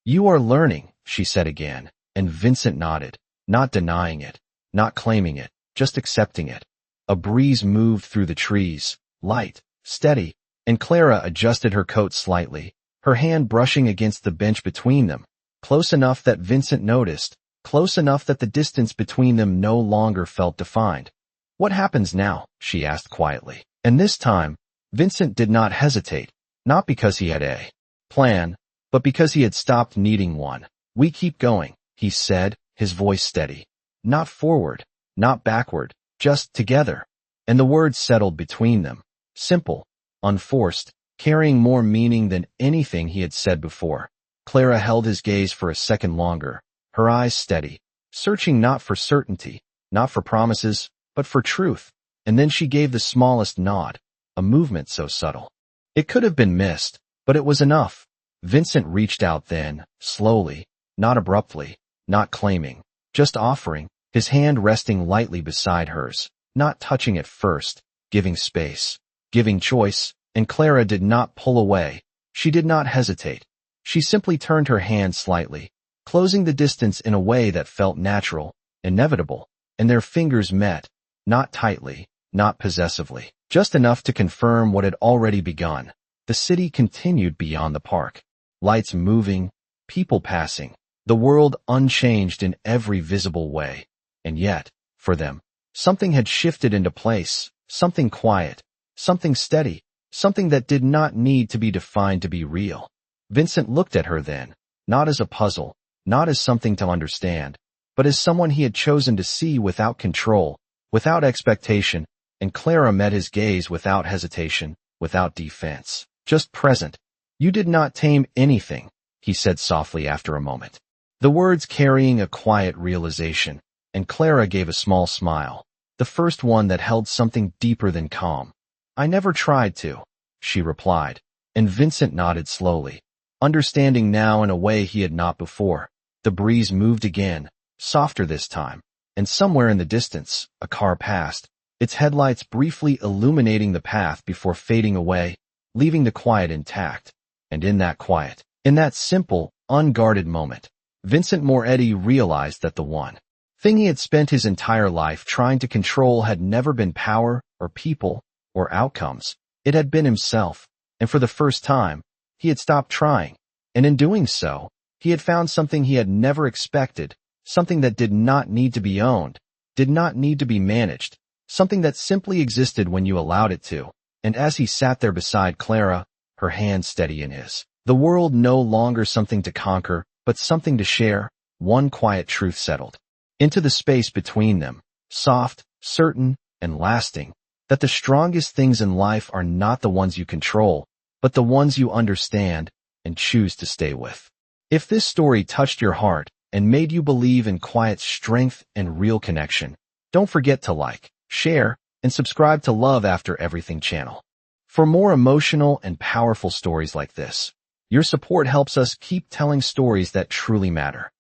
"You are learning," she said again, and Vincent nodded, not denying it, not claiming it, just accepting it. A breeze moved through the trees, light, steady, and Clara adjusted her coat slightly, her hand brushing against the bench between them, close enough that Vincent noticed, close enough that the distance between them no longer felt defined. "What happens now?" she asked quietly. And this time, Vincent did not hesitate, not because he had a plan, but because he had stopped needing one. "We keep going," he said, his voice steady. "Not forward, not backward, just together." And the words settled between them, simple, unforced, carrying more meaning than anything he had said before. Clara held his gaze for a second longer, her eyes steady, searching not for certainty, not for promises, but for truth, and then she gave the smallest nod, a movement so subtle. It could have been missed, but it was enough. Vincent reached out then, slowly, not abruptly, not claiming, just offering, his hand resting lightly beside hers, not touching it first, giving space, giving choice, and Clara did not pull away. She did not hesitate. She simply turned her hand slightly, closing the distance in a way that felt natural, inevitable, and their fingers met, not tightly, not possessively, just enough to confirm what had already begun. The city continued beyond the park. Lights moving, people passing, the world unchanged in every visible way. And yet, for them, something had shifted into place, something quiet, something steady, something that did not need to be defined to be real. Vincent looked at her then, not as a puzzle, not as something to understand, but as someone he had chosen to see without control, without expectation, and Clara met his gaze without hesitation, without defense, just present. "You did not tame anything," he said softly after a moment, the words carrying a quiet realization, and Clara gave a small smile, the first one that held something deeper than calm. "I never tried to," she replied, and Vincent nodded slowly, understanding now in a way he had not before. The breeze moved again, softer this time, and somewhere in the distance, a car passed, its headlights briefly illuminating the path before fading away, leaving the quiet intact. And in that quiet, in that simple, unguarded moment, Vincent Moretti realized that the one thing he had spent his entire life trying to control had never been power or people or outcomes. It had been himself, and for the first time, he had stopped trying, and in doing so, he had found something he had never expected, something that did not need to be owned, did not need to be managed, something that simply existed when you allowed it to. And as he sat there beside Clara, her hand steady in his, the world no longer something to conquer, but something to share, one quiet truth settled into the space between them, soft, certain, and lasting, that the strongest things in life are not the ones you control, but the ones you understand and choose to stay with. If this story touched your heart and made you believe in quiet strength and real connection, don't forget to like, share, and subscribe to Love After Everything channel. For more emotional and powerful stories like this, your support helps us keep telling stories that truly matter.